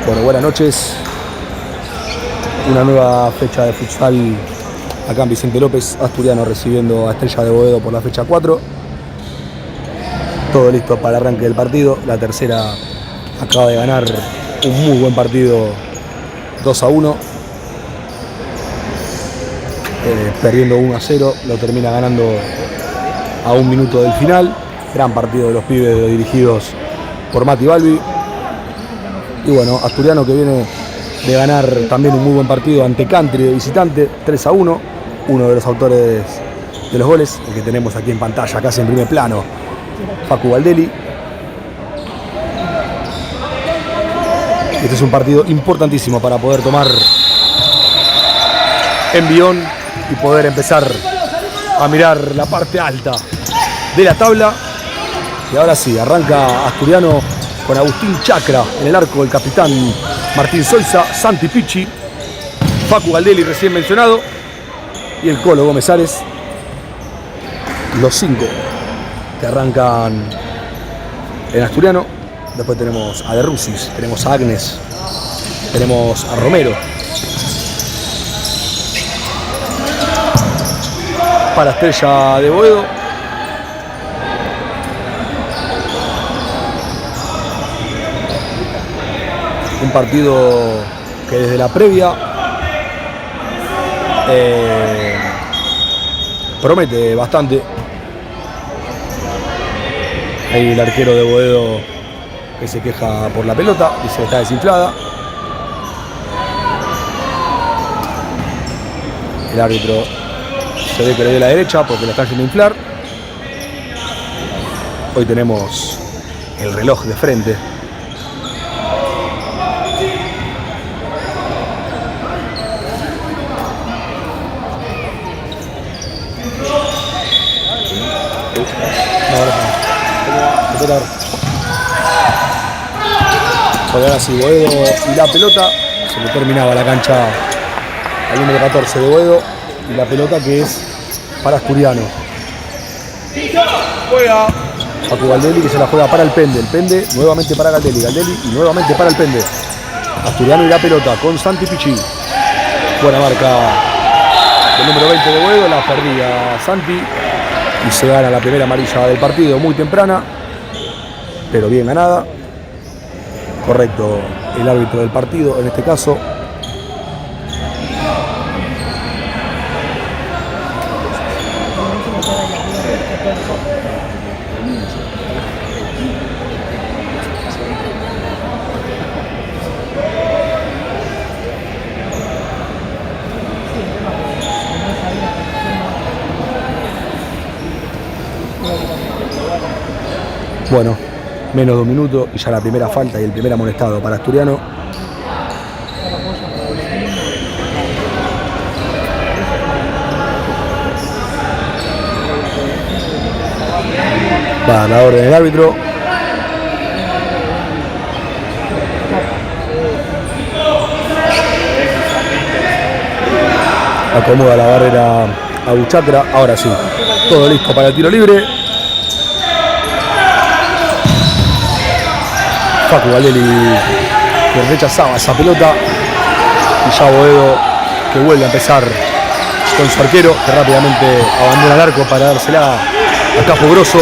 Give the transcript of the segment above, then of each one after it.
Bueno, buenas noches. Una nueva fecha de futsal acá en Vicente López. Asturiano recibiendo a Estrella de Boedo por la fecha 4. Todo listo para el arranque del partido. La tercera acaba de ganar un muy buen partido 2-1. Perdiendo 1-0. Lo termina ganando a un minuto del final. Gran partido de los pibes dirigidos por Mati Balbi. Y bueno, Asturiano que viene de ganar también un muy buen partido ante Country de visitante, 3-1. Uno de los autores de los goles, el que tenemos aquí en pantalla, casi en primer plano, Facu Valdelli. Este es un partido importantísimo para poder tomar envión y poder empezar a mirar la parte alta de la tabla. Y ahora sí, arranca Asturiano con Agustín Chacra en el arco, el capitán Martín Soiza, Santi Pichi, Facu Valdelli recién mencionado y el Colo Gómez Ares. Los 5 que arrancan en Asturiano. Después tenemos a De Rusis, tenemos a Agnes, tenemos a Romero. Para Estrella de Boedo. Un partido que desde la previa promete bastante. Ahí el arquero de Boedo que se queja por la pelota, dice que está desinflada. El árbitro se ve que le dio la derecha porque la está haciendo inflar. Hoy tenemos el reloj de frente. Ahora sí, Boedo y la pelota. Se le terminaba la cancha al número 14 de Boedo. Y la pelota que es para Asturiano. Juega Facu Valdelli, que se la juega para el Pende. El Pende nuevamente para Valdelli. Valdelli y nuevamente para el Pende. Asturiano y la pelota con Santi Pichi. Buena marca del número 20 de Boedo. La perdía Santi. Y se gana la primera amarilla del partido muy temprana, pero bien ganada. Correcto el árbitro del partido en este caso. Bueno, menos de un minuto y ya la primera falta y el primer amonestado para Asturiano. Va a dar la orden del árbitro. Acomoda la barrera a Buchacra. Ahora sí, todo listo para el tiro libre. Facu Valdelli que rechazaba esa pelota. Y ya Boedo que vuelve a empezar con su arquero, que rápidamente abandona el arco para dársela a Capo Grosso.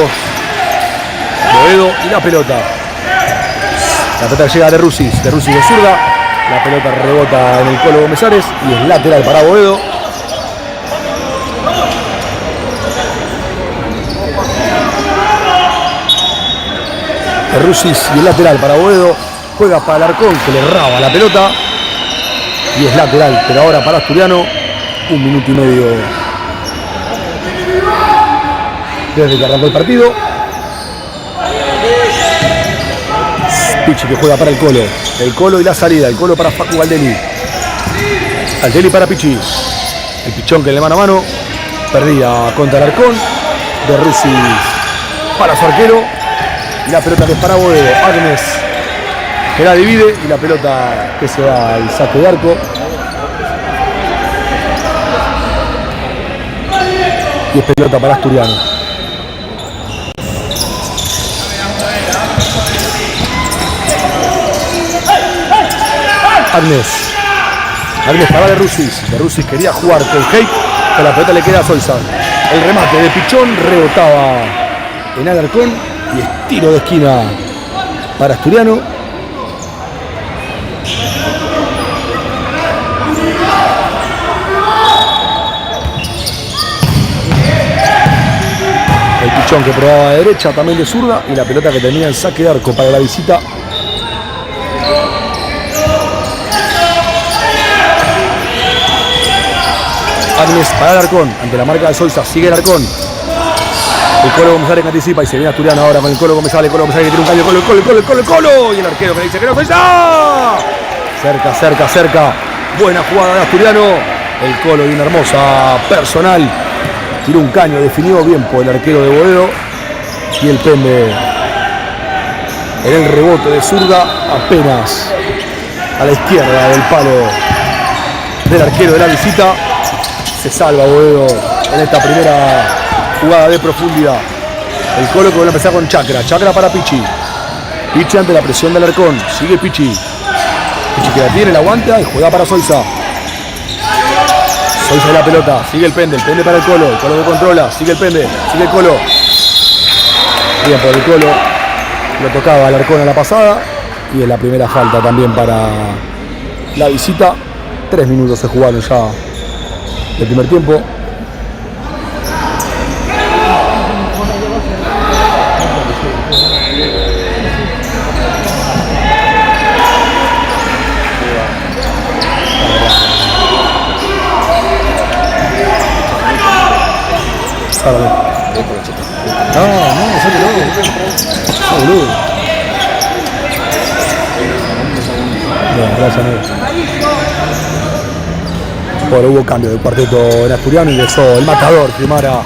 Boedo y la pelota. La pelota llega a De Rusis. De Rusis de zurda. La pelota rebota en el Colo Gómez Ares y es lateral para Boedo. De Rusis y el lateral para Boedo. Juega para Alarcón que le raba la pelota. Y es lateral, pero ahora para Asturiano. Un minuto y medio desde que arrancó el partido. Pichi que juega para el Colo. El Colo y la salida. El Colo para Facu Valdelli. Valdelli para Pichi. El pichón que le mano a mano. Perdida contra Alarcón. De Rusis para su arquero. Y la pelota que es para Boedo. Agnes que la divide. Y la pelota que se da al saque de arco. Y es pelota para Asturiano. Agnes para de Rusis quería jugar con Hake, pero la pelota le queda a Soiza. El remate de Pichón rebotaba en Alarcón y es tiro de esquina para Asturiano. El Pichón que probaba de derecha, también de zurda, y la pelota que tenía en saque de arco para la visita. Agnes para Alarcón, ante la marca de Soiza, sigue Alarcón. El Colo González que anticipa y se viene Asturiano ahora con el Colo González. El Colo González que tiene un caño, el Colo. Y el arquero que le dice que no, Soiza. Cerca. Buena jugada de Asturiano. El Colo y una hermosa personal. Tiró un caño, definido bien por el arquero de Boedo. Y el Pende en el rebote de zurda, apenas a la izquierda del palo del arquero de la visita. Se salva Boedo en esta primera jugada de profundidad. El Colo que vuelve a empezar con Chacra para Pichi ante la presión del Alarcón. Sigue Pichi que la tiene, la aguanta y juega para Soiza de la pelota, sigue el Pende para el Colo que controla, sigue el Pende, sigue el Colo. Bien por el Colo, lo tocaba Alarcón a la pasada y en la primera falta también para la visita. 3 minutos se jugaron ya del primer tiempo. No, boludo. Bueno, gracias, amigo. Bueno, hubo cambio del cuarteto en Asturiano, ingresó el matador, firmara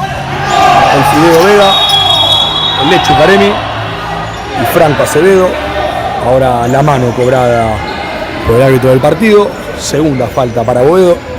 el Fideo Vega, el Lechu Caremi y Franco Acevedo. Ahora la mano cobrada por el árbitro del partido. Segunda falta para Boedo.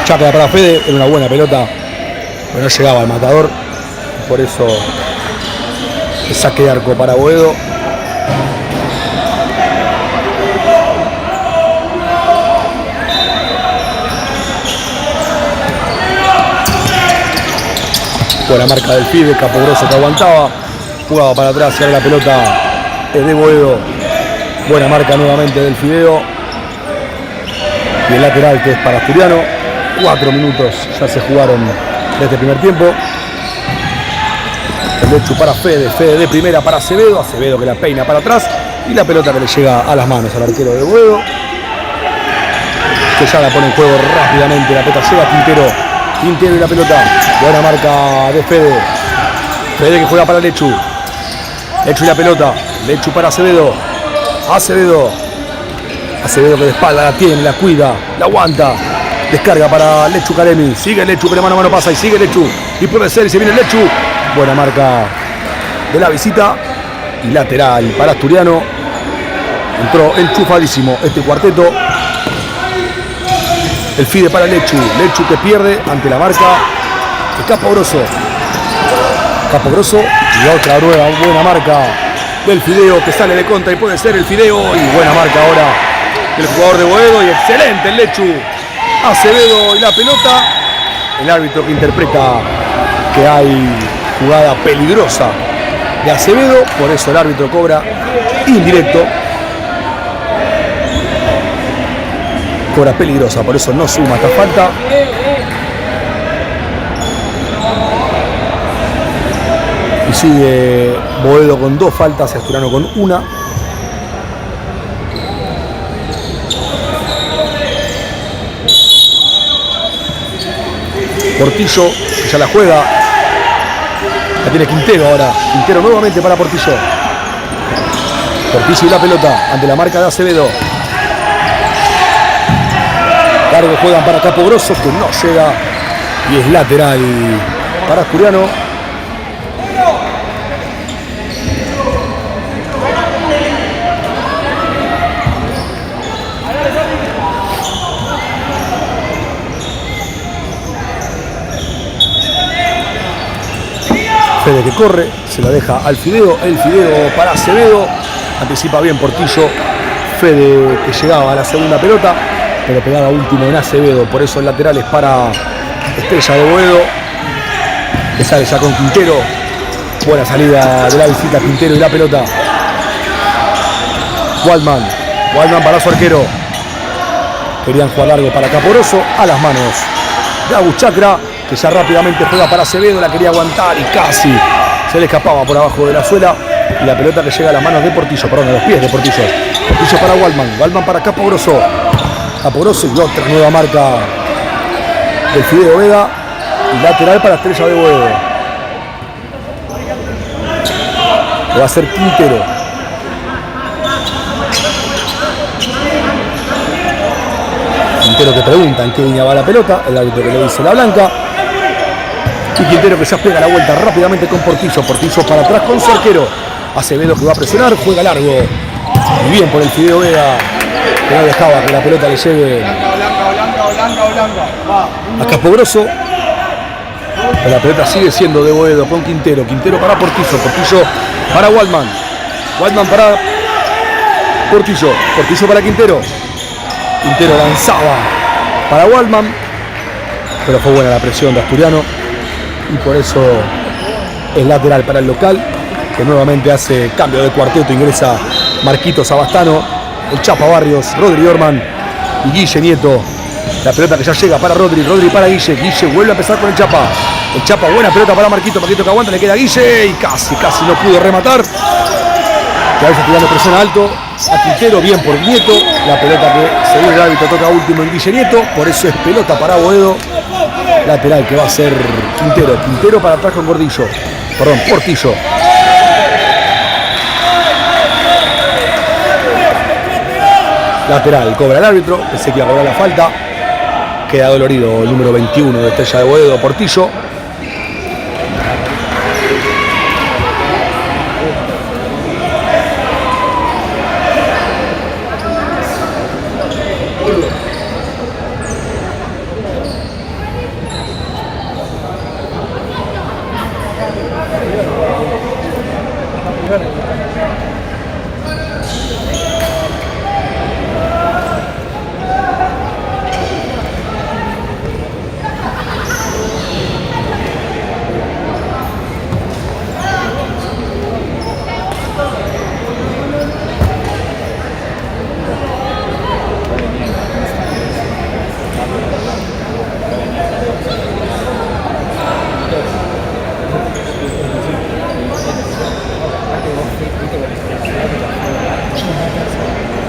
Chacra para Fede, era una buena pelota, pero no llegaba al matador, por eso el saque de arco para Boedo. Buena marca del Fide, Capogroso que aguantaba, jugaba para atrás y ahora la pelota es de Boedo. Buena marca nuevamente del Fideo. Y el lateral que es para Asturiano. 4 minutos ya se jugaron de este primer tiempo. El Lechu para Fede de primera para Acevedo que la peina para atrás y la pelota que le llega a las manos al arquero de Boedo, que ya la pone en juego rápidamente. La pelota llega a Quintero y la pelota. Buena marca de Fede que juega para Lechu y la pelota. Lechu para Acevedo que de espalda la tiene, la cuida, la aguanta. Descarga para Lechu Caremi. Sigue Lechu, pero mano a mano pasa y sigue Lechu. Y puede ser, y se viene Lechu. Buena marca de la visita. Y lateral para Asturiano. Entró enchufadísimo este cuarteto. El Fide para Lechu. Lechu que pierde ante la marca de Capogroso. Y otra nueva buena marca del Fideo que sale de contra y puede ser el Fideo. Y buena marca ahora del jugador de Boedo. Y excelente el Lechu. Acevedo y la pelota. El árbitro que interpreta que hay jugada peligrosa de Acevedo, por eso el árbitro cobra indirecto. Cobra peligrosa, por eso no suma esta falta. Y sigue Boedo con 2 faltas y Asturiano con 1. Portillo, que ya la juega. La tiene Quintero ahora. Quintero nuevamente para Portillo. Portillo y la pelota ante la marca de Acevedo. Largo juegan para Capo Grosso, que no llega. Y es lateral para Asturiano. Fede que corre, se la deja al Fideo. El Fideo para Acevedo. Anticipa bien Portillo. Fede que llegaba a la segunda pelota, pero pegaba último en Acevedo. Por eso el lateral es para Estrella de Boedo, que sale ya con Quintero. Buena salida de la visita, Quintero y la pelota. Waldman para su arquero. Querían jugar largo para Caporoso. A las manos de Agus Chacra, que ya rápidamente juega para Acevedo. La quería aguantar y casi se le escapaba por abajo de la suela. Y la pelota que llega a las manos de Portillo, perdón, a los pies de Portillo. Portillo para Waldman para Caporoso. Caporoso y otra nueva marca del Fideo Vega. Y lateral para Estrella de Boedo. Lo va a hacer Quintero. Quintero que pregunta en qué línea va la pelota. El árbitro que le dice la blanca. Y Quintero que ya pega la vuelta rápidamente con Portillo. Portillo para atrás con su arquero. Acevedo que va a presionar, juega largo. Y bien por el Fideo Vega, que no dejaba que la pelota le llegue a Capo Grosso. La pelota sigue siendo de Boedo con Quintero. Quintero para Portillo. Portillo para Waldman. Waldman para Portillo. Portillo para Quintero. Quintero lanzaba para Waldman, pero fue buena la presión de Asturiano. Y por eso es lateral para el local, que nuevamente hace cambio de cuarteto. Ingresa Marquito Sabastano, el Chapa Barrios, Rodri Orman y Guille Nieto. La pelota que ya llega para Rodri, Rodri para Guille. Guille vuelve a empezar con el Chapa. El Chapa, buena pelota para Marquito, Marquito que aguanta, le queda a Guille y casi no pudo rematar. Que a veces tirando presión alto a Quintero, bien por Nieto. La pelota que según el árbitro toca último en Guille Nieto. Por eso es pelota para Boedo. Lateral que va a ser Quintero. Quintero para atrás con Gordillo. Perdón, Portillo. Lateral, cobra el árbitro. Pensé que iba a cobrar la falta. Queda dolorido el número 21 de Estrella de Boedo, Portillo.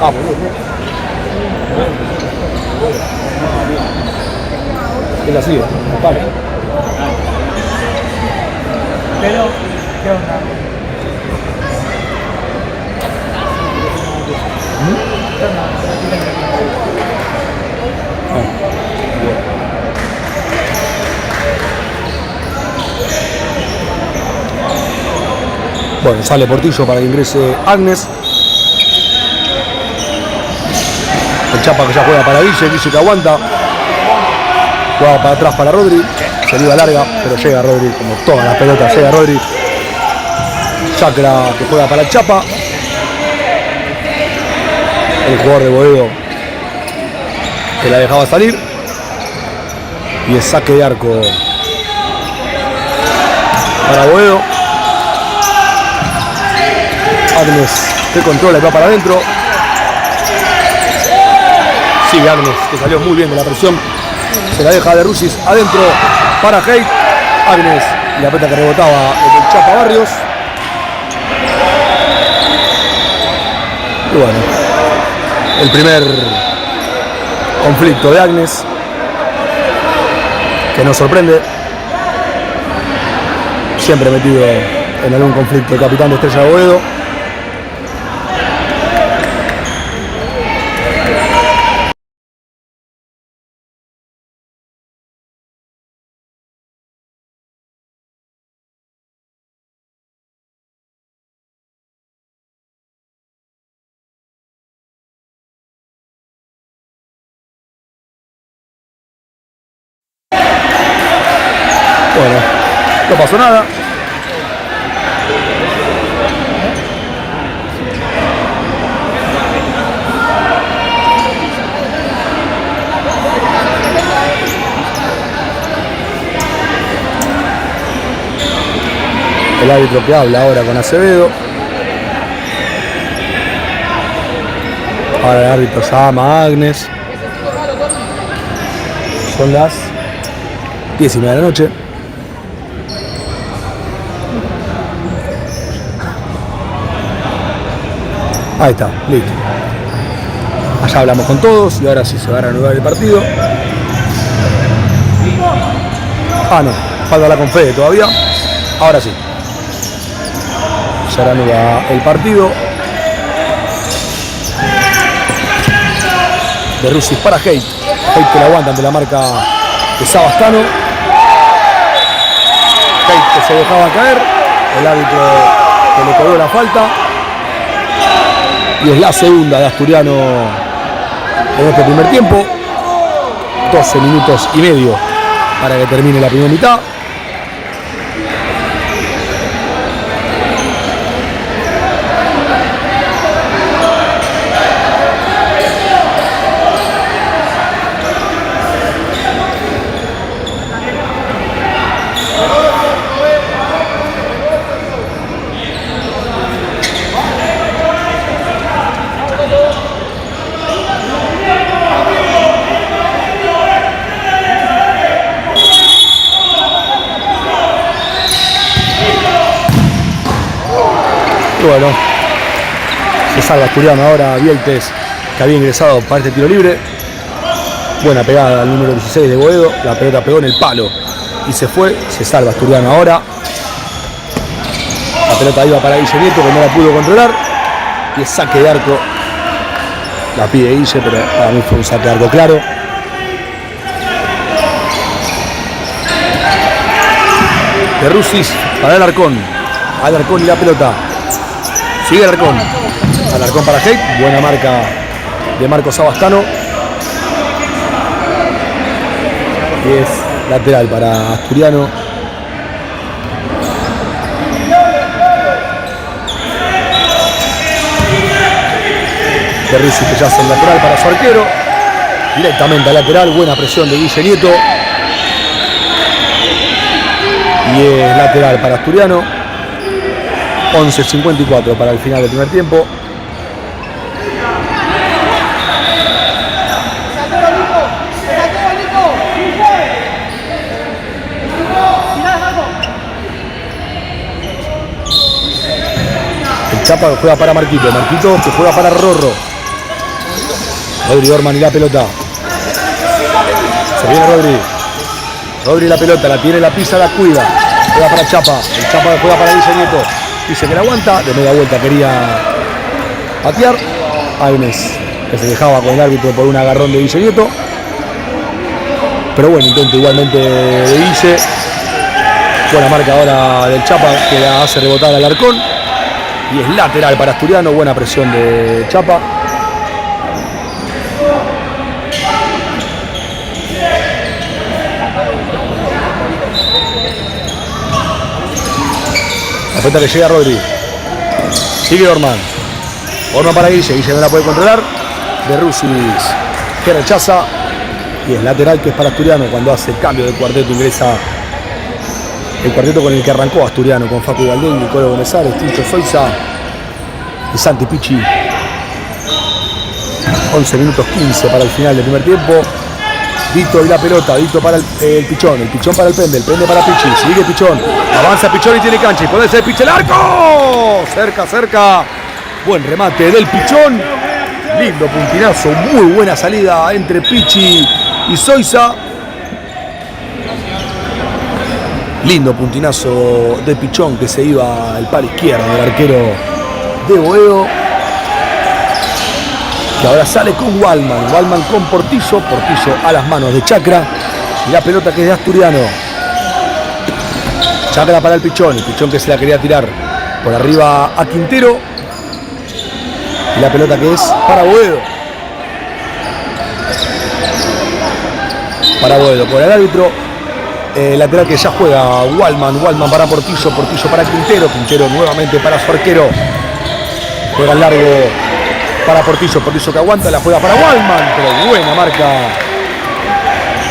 Ah, boludo. ¿Qué la sigue? Vale. Pero, ¿qué onda? Bueno, sale Portillo para que ingrese Agnes. El Chapa que ya juega para Guille, Guille que aguanta. Juega para atrás para Rodri. Salida larga, pero llega Rodri, como todas las pelotas, llega Rodri. Chacra que juega para el Chapa. El jugador de Boedo que la dejaba salir. Y el saque de arco para Boedo. Agnes que controla y va para adentro. Sigue Agnes, que salió muy bien de la presión. Se la deja de Rusis adentro para Haidt. Agnes y la pelota que rebotaba en el Chapa Barrios. Y bueno, el primer conflicto de Agnes, que nos sorprende. Siempre metido en algún conflicto el capitán de Estrella de Boedo. Bueno, no pasó nada. El árbitro que habla ahora con Acevedo. Ahora el árbitro llama a Agnes. Son las 10:30 de la noche. Ahí está, listo. Allá hablamos con todos y ahora sí se va a reanudar el partido. Ah, no, falta la Confede todavía. Ahora sí. Se reanuda el partido. De Rusis para Haidt. Haidt que la aguanta ante la marca de Savastano. Haidt que se dejaba caer. El árbitro que le cobró la falta. Y es la segunda de Asturiano en este primer tiempo. 12 minutos y medio para que termine la primera mitad. Y bueno, se salva Asturiano ahora Vieites, que había ingresado para este tiro libre. Buena pegada al número 16 de Boedo. La pelota pegó en el palo y se fue. Se salva Asturiano ahora. La pelota iba para Guille Nieto, que no la pudo controlar. Y es saque de arco. La pide Guille, pero para mí fue un saque de arco claro. De Rusis para Alarcón. Alarcón y la pelota. Sigue Alarcón. Alarcón para Haidt. Buena marca de Marcos Savastano. Y es lateral para Asturiano. De Rusis que ya hace el lateral para su arquero. Directamente al lateral. Buena presión de Guille Nieto. Y es lateral para Asturiano. 11:54 para el final del primer tiempo. El Chapa juega para Marquito. Marquito que juega para Rorro. Rodri Orman y la pelota. Se viene Rodri. Rodri la pelota, la tiene, la pisa, la cuida. Juega para Chapa. El Chapa juega para Guille Nieto. Dice que la aguanta. De media vuelta quería patear. Agnes que se dejaba con el árbitro por un agarrón de Guille Nieto. Pero bueno, intento igualmente de Guille. Buena marca ahora del Chapa que la hace rebotar al Alarcón. Y es lateral para Asturiano. Buena presión de Chapa. La pelota que llega a Rodri. Sigue Orman. Orman para Guille. Guille no la puede controlar. De Rusis que rechaza. Y es lateral que es para Asturiano. Cuando hace el cambio de cuarteto ingresa el cuarteto con el que arrancó Asturiano. Con Facu Galdén, Nicolo Gómez, Tincho Soiza y Santi Pichi. 11 minutos 15 para el final del primer tiempo. Dito y la pelota, Dito para el Pichón para el Pende para Pichi, sigue Pichón, avanza Pichón y tiene cancha y puede ser Pichi el arco, cerca, buen remate del Pichón, lindo puntinazo, muy buena salida entre Pichi y Soiza, lindo puntinazo de Pichón que se iba al palo izquierdo del arquero de Boedo. Que ahora sale con Waldman con Portillo a las manos de Chacra y la pelota que es de Asturiano. Chacra para el Pichón que se la quería tirar por arriba a Quintero y la pelota que es para Boedo. Por el árbitro lateral que ya juega Waldman para Portillo para Quintero nuevamente para su arquero. Juega largo para Portillo que aguanta, la juega para Waldman, pero buena marca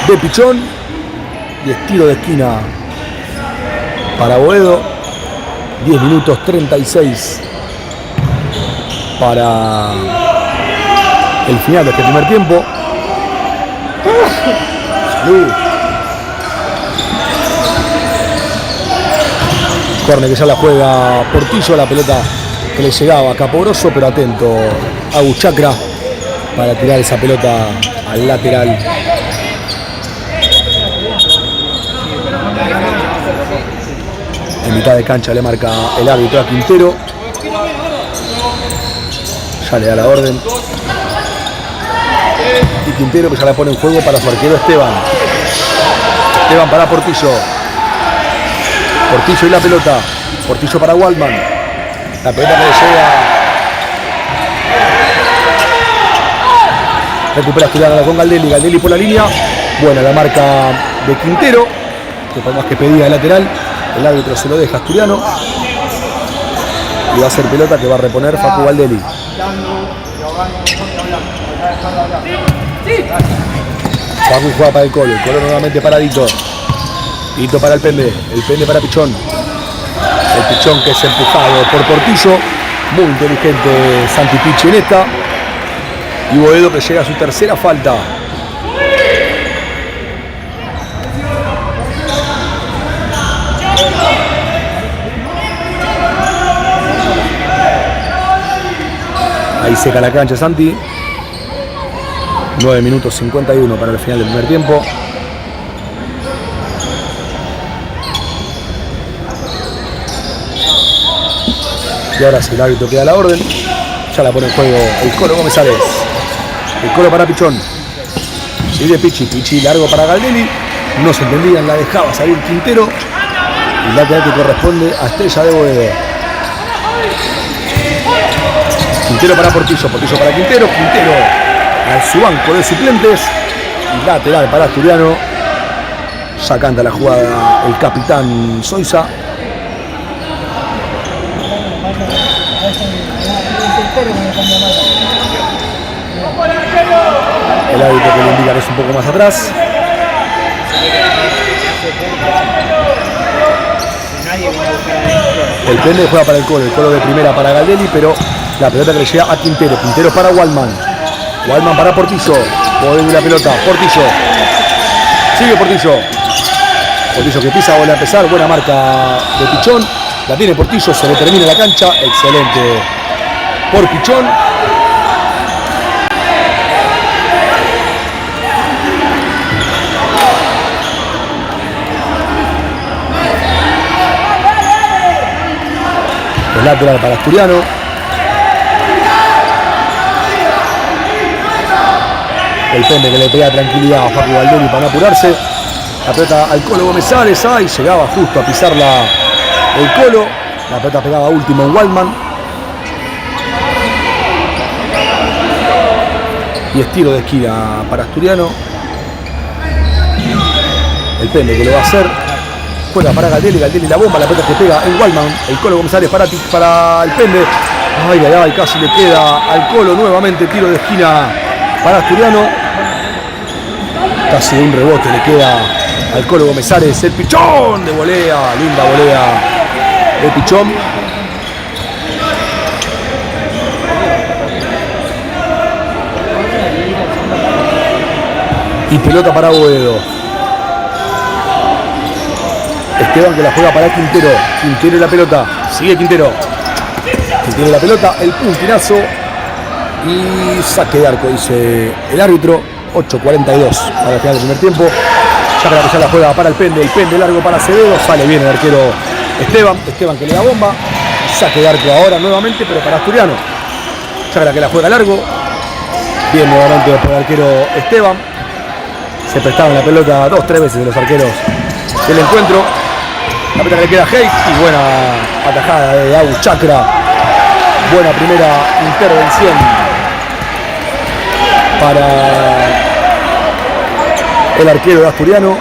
de Pichón. Y estiro de esquina para Boedo. 10 minutos 36 para el final de este primer tiempo. Salud. Corner que ya la juega Portillo, la pelota que le llegaba a Caporoso, pero atento Agus Chacra para tirar esa pelota al lateral. En mitad de cancha le marca el árbitro a Quintero. Ya le da la orden. Y Quintero que ya la pone en juego para su arquero Esteban. Esteban para Portillo. Portillo y la pelota. Portillo para Waldman. La pelota que le llega. Recupera Asturiano con Galdelli. Galdelli por la línea. Buena la marca de Quintero, que por más que pedía el lateral, el árbitro se lo deja a Asturiano. Y va a ser pelota que va a reponer Facu Galdelli. Facu juega para el Colo nuevamente para Dito. Dito para el Pende para Pichón. El Pichón que es empujado por Portillo. Muy inteligente Santi Pichi en esta. Y Boedo que llega a su tercera falta. Ahí seca la cancha Santi. 9 minutos 51 para el final del primer tiempo. Y ahora sí, el árbitro queda la orden. Ya la pone en juego el Colo Gómez Ares. El Colo para Pichón. Sigue Pichi largo para Galdelli. No se entendían, la dejaba salir Quintero. Y lateral que corresponde a Estrella de Boedo. Quintero para Portillo para Quintero a su banco de suplentes. Y lateral para Asturiano. Ya canta la jugada el capitán Soiza. El árbitro que le indica que es un poco más atrás. El Pende juega para el Colo de primera para Galdelli, pero la pelota que le llega a Quintero para Waldman para Portillo. Poder la pelota, Portillo. Sigue Portillo que pisa, vuelve a empezar. Buena marca de Pichón. La tiene Portillo, se le termina la cancha. Excelente por Pichón. El lateral para Asturiano. El Pende que le pega tranquilidad a Facu Galdelli para no apurarse. La pelota al Colo Gómez Ares. Ahí llegaba justo a pisarla el Colo. La pelota pegaba último en Waldman. Y estiro de esquina para Asturiano. El Pende que lo va a hacer. Juega para Galdelli la bomba, la pelota que pega en Waldman. El Colo Gómez Ares para el Pende. Ay, casi le queda al Colo nuevamente. Tiro de esquina para Asturiano. Casi de un rebote le queda al Colo Gómez Ares. El Pichón de volea. Linda volea de Pichón. Y pelota para Boedo. Esteban que la juega para Quintero y la pelota. Sigue Quintero la pelota. El puntinazo. Y saque de arco, dice el árbitro. 8:42 para el final del primer tiempo. Ya la juega para el Pende largo para Acevedo. Sale bien el arquero Esteban que le da bomba. Saque de arco ahora nuevamente, pero para Asturiano. Ya que la juega largo. Bien nuevamente por el arquero Esteban. Se prestaron la pelota 2-3 veces de los arqueros del encuentro. La pelota que le queda a Hayes y buena atajada de Agus Chacra. Buena primera intervención para el arquero de Asturiano.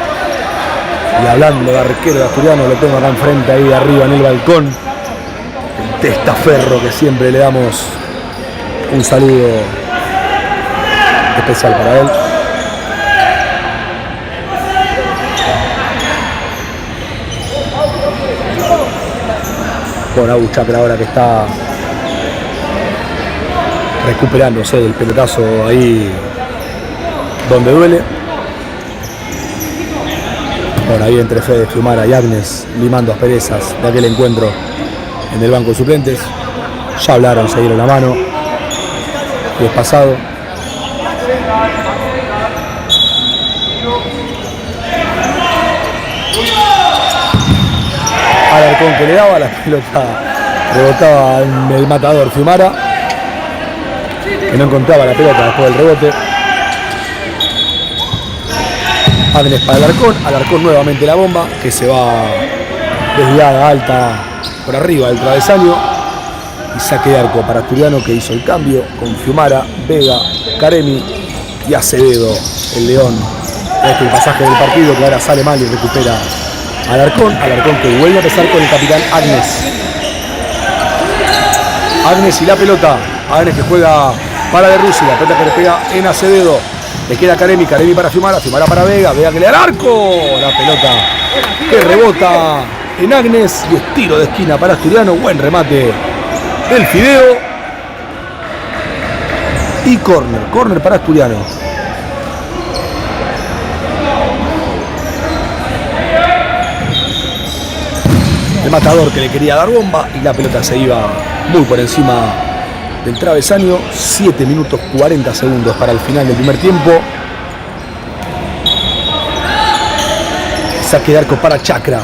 Y hablando de arquero de Asturiano, lo tengo acá enfrente, ahí arriba en el balcón. El testaferro que siempre le damos un saludo especial para él. Con Agus Chacra ahora que está recuperándose del pelotazo ahí donde duele. Bueno, ahí entre Fede Fiumara y Agnes limando asperezas de aquel encuentro en el banco de suplentes. Ya hablaron, se dieron la mano. Y es pasado. Alarcón que le daba, la pelota rebotaba en el matador Fiumara, que no encontraba la pelota después del rebote. Agnes para Alarcón nuevamente la bomba, que se va desviada alta por arriba del travesaño. Y saque de arco para Asturiano, que hizo el cambio con Fiumara, Vega, Caremi y Acevedo, el León. Este es el pasaje del partido que ahora sale mal y recupera Alarcón que vuelve a empezar con el capitán Agnes. Agnes y la pelota. Agnes que juega para De Rusi, la pelota que le pega en Acevedo. Le queda Caremi para Fiumara para Vega que le da al arco. La pelota que rebota en Agnes y es tiro de esquina para Asturiano. Buen remate del Fideo. Y córner para Asturiano. El matador que le quería dar bomba y la pelota se iba muy por encima del travesaño. 7 minutos 40 segundos para el final del primer tiempo. Saque de arco para Chacra.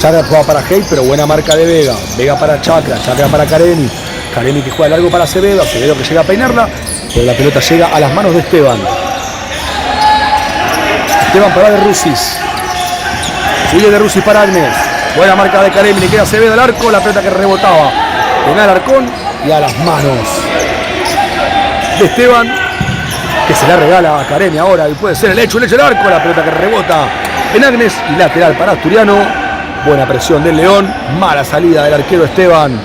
Chacra juega para Hey, pero buena marca de Vega. Vega para Chacra para Caremi. Caremi que juega largo para Acevedo que llega a peinarla, pero la pelota llega a las manos de Esteban. Esteban para De Rusis. Sigue De Rusis para Agnes. Buena marca de Caremi, le queda Acevedo al arco, la pelota que rebotaba en Alarcón y a las manos de Esteban, que se la regala a Caremi ahora y puede ser el hecho el arco, la pelota que rebota en Agnes y lateral para Asturiano. Buena presión del León, mala salida del arquero Esteban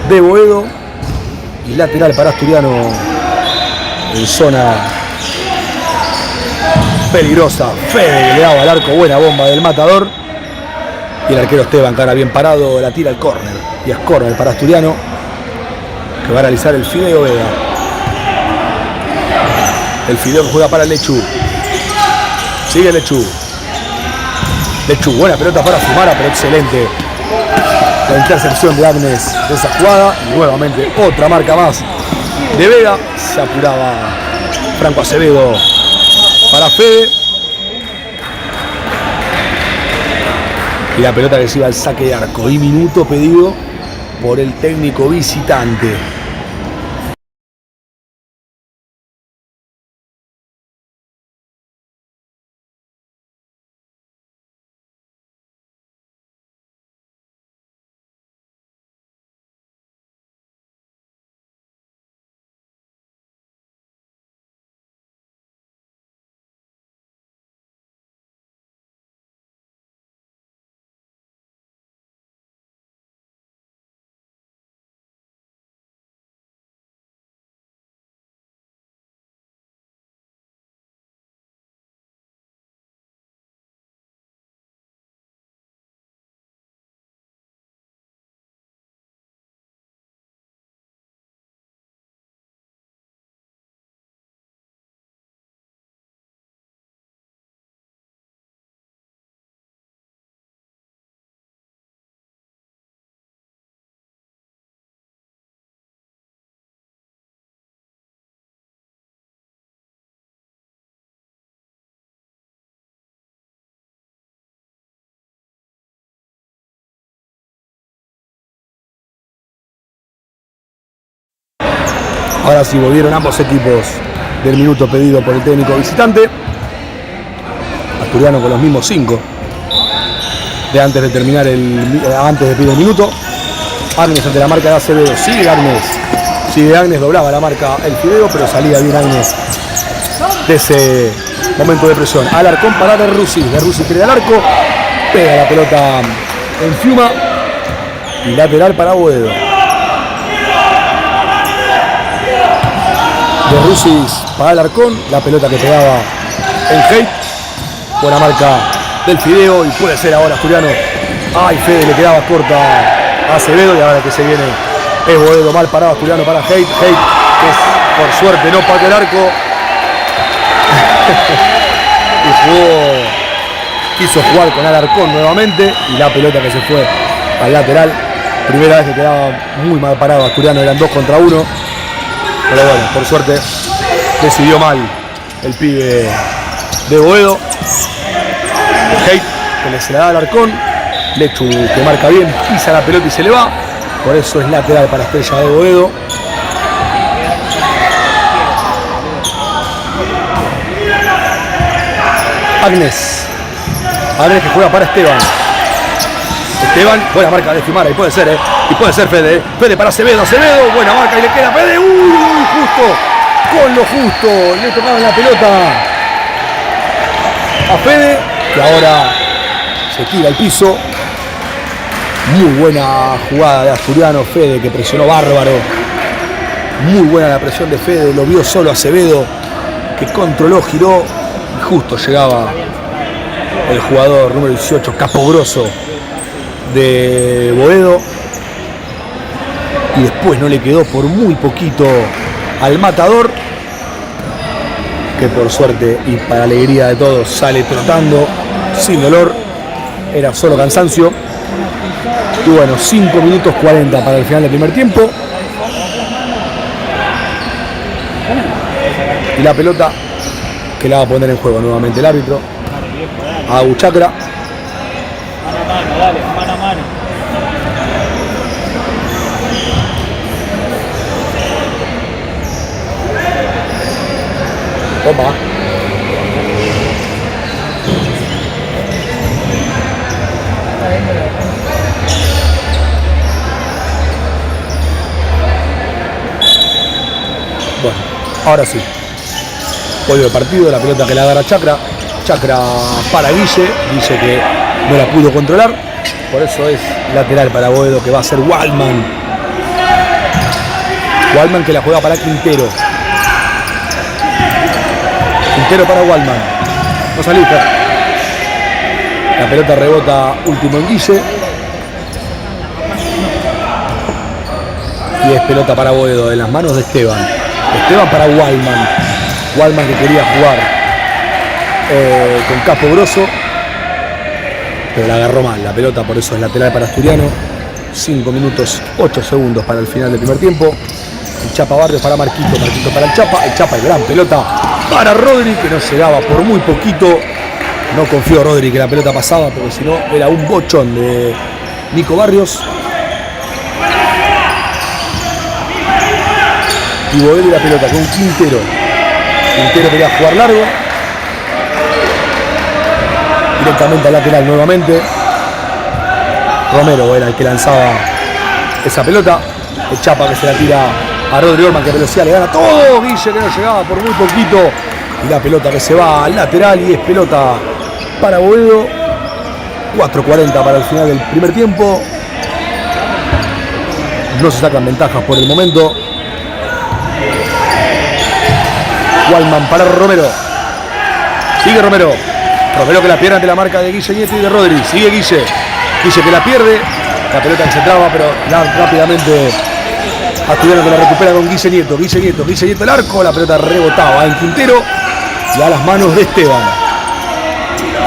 de Boedo y lateral para Asturiano en zona peligrosa. Fede que le daba al arco, buena bomba del matador. Y el arquero Esteban, cara bien parado, la tira al córner. Y es córner para Asturiano, que va a realizar el Fideo Vega. El Fideo que juega para Lechu. Sigue Lechu. Buena pelota para Fiumara, pero excelente la intercepción de Agnes de esa jugada. Y nuevamente otra marca más de Vega. Se apuraba Franco Acevedo para Fede. Y la pelota que se iba al saque de arco. Y minuto pedido por el técnico visitante. Ahora sí volvieron ambos equipos del minuto pedido por el técnico visitante. Asturiano con los mismos 5 de antes de terminar antes de pedir el minuto. Agnes ante la marca de Acevedo. Sigue Agnes, doblaba la marca el Fideo, pero salía bien Agnes de ese Momento de presión. Alarcón para De Rossi. De Rossi tira al arco. Pega la pelota en Fiuma. Y lateral para Boedo. De Rossi para Alarcón. La pelota que pegaba en Haidt. Buena marca del Fideo. Y puede ser ahora Asturiano. Ay, Fede le quedaba corta a Acevedo. Y ahora que se viene es Boedo. Mal parado Asturiano para Haidt. Haidt, que por suerte no pateó el arco. Y quiso jugar con Alarcón nuevamente. Y la pelota que se fue al lateral. Primera vez que quedaba muy mal parado Asturiano. Eran 2 contra 1. Pero bueno, por suerte decidió mal el pibe de Boedo. Haidt, que se le da al Alarcón. Lechu, que marca bien, pisa la pelota y se le va. Por eso es lateral para Estrella de Boedo. Agnes que juega para Esteban. Buena marca de Fimara, y puede ser, y puede ser Fede. Fede para Acevedo, buena marca y le queda Fede. Justo, con lo justo, le tocaron la pelota a Fede, que ahora se tira al piso. Muy buena jugada de Asturiano, Fede, que presionó bárbaro. Muy buena la presión de Fede, lo vio solo Acevedo, que controló, giró, y justo llegaba el jugador número 18, Capogroso, de Boedo. Y después no le quedó por muy poquito al matador, que por suerte y para alegría de todos sale trotando sin dolor. Era solo cansancio. Y bueno, 5 minutos 40 para el final del primer tiempo. Y la pelota que la va a poner en juego nuevamente el árbitro. A Chacra. Mano a mano, dale, mano a mano. Opa. Bueno, ahora sí. Vuelve el partido, la pelota que la agarra Chacra. Chacra para Guille que no la pudo controlar. Por eso es lateral para Boedo, que va a ser Waldman. Waldman que la juega para Quintero. Quintero para Waldman. No saliste. La pelota rebota último en Guille. Y es pelota para Boedo en las manos de Esteban. Esteban para Waldman. Waldman que quería jugar con Capogroso, pero la agarró mal la pelota, por eso es lateral para Asturiano. 5 minutos 8 segundos para el final del primer tiempo. El Chapa Barrios para Marquito para el Chapa, el gran pelota para Rodri, que no llegaba por muy poquito. No confió Rodri que la pelota pasaba, porque si no era un bochón de Nico Barrios. Y Boedo y la pelota con Quintero. Quintero quería jugar largo. Directamente al lateral nuevamente. Romero era el que lanzaba esa pelota. El Chapa que se la tira a Rodri Orman, que velocidad le gana todo. Guille que no llegaba por muy poquito. Y la pelota que se va al lateral y es pelota para Boedo. 4:40 para el final del primer tiempo. No se sacan ventajas por el momento. Waldman para Romero. Sigue Romero. Romero que la pierde ante la marca de Guille Nieto y de Rodri. Sigue Guille. Guille que la pierde. La pelota que se traba, pero rápidamente Asturiano que la recupera con Guille Nieto. Guille Nieto el arco. La pelota rebotaba en Quintero. Y a las manos de Esteban.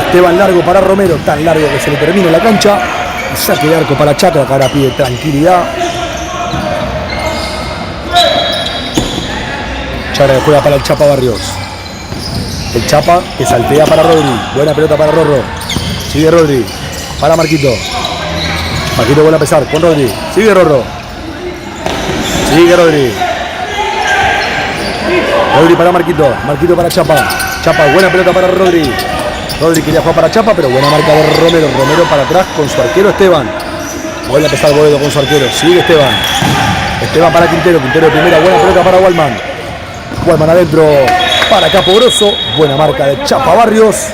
Esteban largo para Romero. Tan largo que se le termina la cancha. Y saque de arco para Chacra, que ahora pide tranquilidad. Chacra que juega para el Chapa Barrios. El Chapa que saltea para Rodri. Buena pelota para Rorro. Sigue Rodri. Para Marquito. Marquito vuelve a empezar con Rodri. Sigue Rorro. Sigue Rodri. Rodri para Marquito. Marquito para Chapa. Chapa, buena pelota para Rodri. Rodri quería jugar para Chapa, pero buena marca de Romero. Romero para atrás con su arquero Esteban. Vuelve a empezar Boedo con su arquero. Sigue Esteban. Esteban para Quintero. Quintero de primera. Buena pelota para Waldman. Waldman adentro. para Capo Grosso. Buena marca de Chapa Barrios.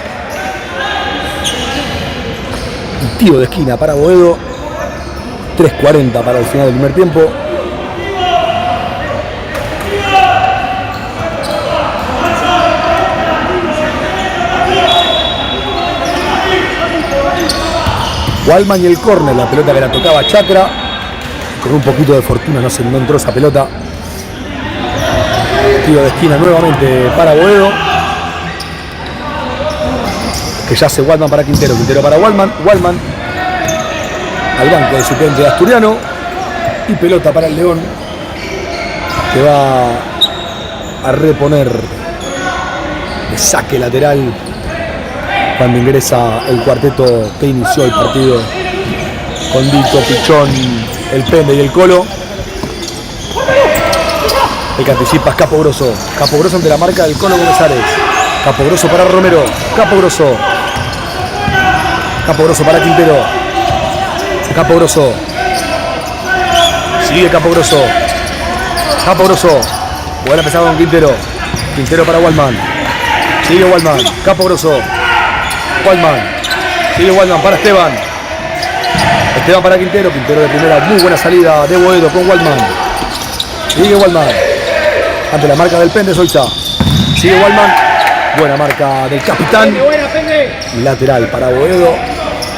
Y tiro de esquina para Boedo. 3:40 para el final del primer tiempo. Waldman y el córner, la pelota que la tocaba Chacra. Con un poquito de fortuna no entró esa pelota. Tiro de esquina nuevamente para Boedo. Que ya hace Waldman para Quintero. Quintero para Waldman. Waldman al banco de suplente de Asturiano. Y pelota para el León. Que va a reponer el saque lateral cuando ingresa el cuarteto que inició el partido con Dito, Pichón, el Pende y el Colo. El que anticipa es Capo Grosso. Capo Grosso ante la marca del Colo Gómez. Capo Grosso para Romero. Capo Grosso. Capo Grosso para Quintero. Capo Grosso. Sigue Capo Grosso. Capo Grosso. Buena empezada con Quintero. Quintero para Waldman. Sigue Waldman. Capo Grosso. Waldman. Sigue Waldman para Esteban. Esteban para Quintero. Quintero de primera. Muy buena salida de Boedo con Waldman. Sigue Waldman. Ante la marca del Pende Soiza. Sigue Waldman. Buena marca del capitán. Lateral para Boedo,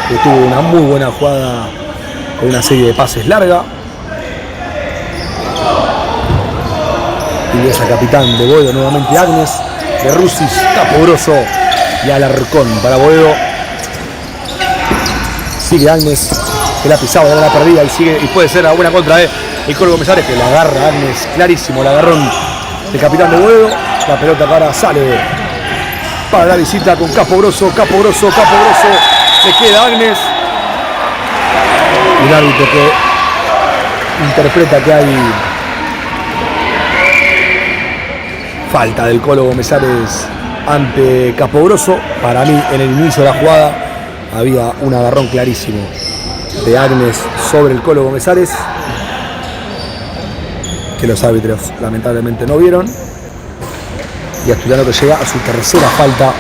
que tuvo una muy buena jugada con una serie de pases larga. Ingresa capitán de Boedo nuevamente Agnes. De Rusis, Capo Grosso y Alarcón para Boedo. Sigue Agnes, que la pisaba, la perdida y sigue, y puede ser una buena contra el Colo Gómez, que la agarra Agnes, clarísimo el agarrón del capitán de Boedo. La pelota para sale para la visita con Capo Grosso, Capo Grosso, Capo Grosso. Le queda Agnes. Un árbitro que interpreta que hay falta del Colo Gómez ante Capo Grosso. Para mí, en el inicio de la jugada, había un agarrón clarísimo de Agnes sobre el Colo Gómez, que los árbitros lamentablemente no vieron. Y Asturiano que llega a su tercera falta.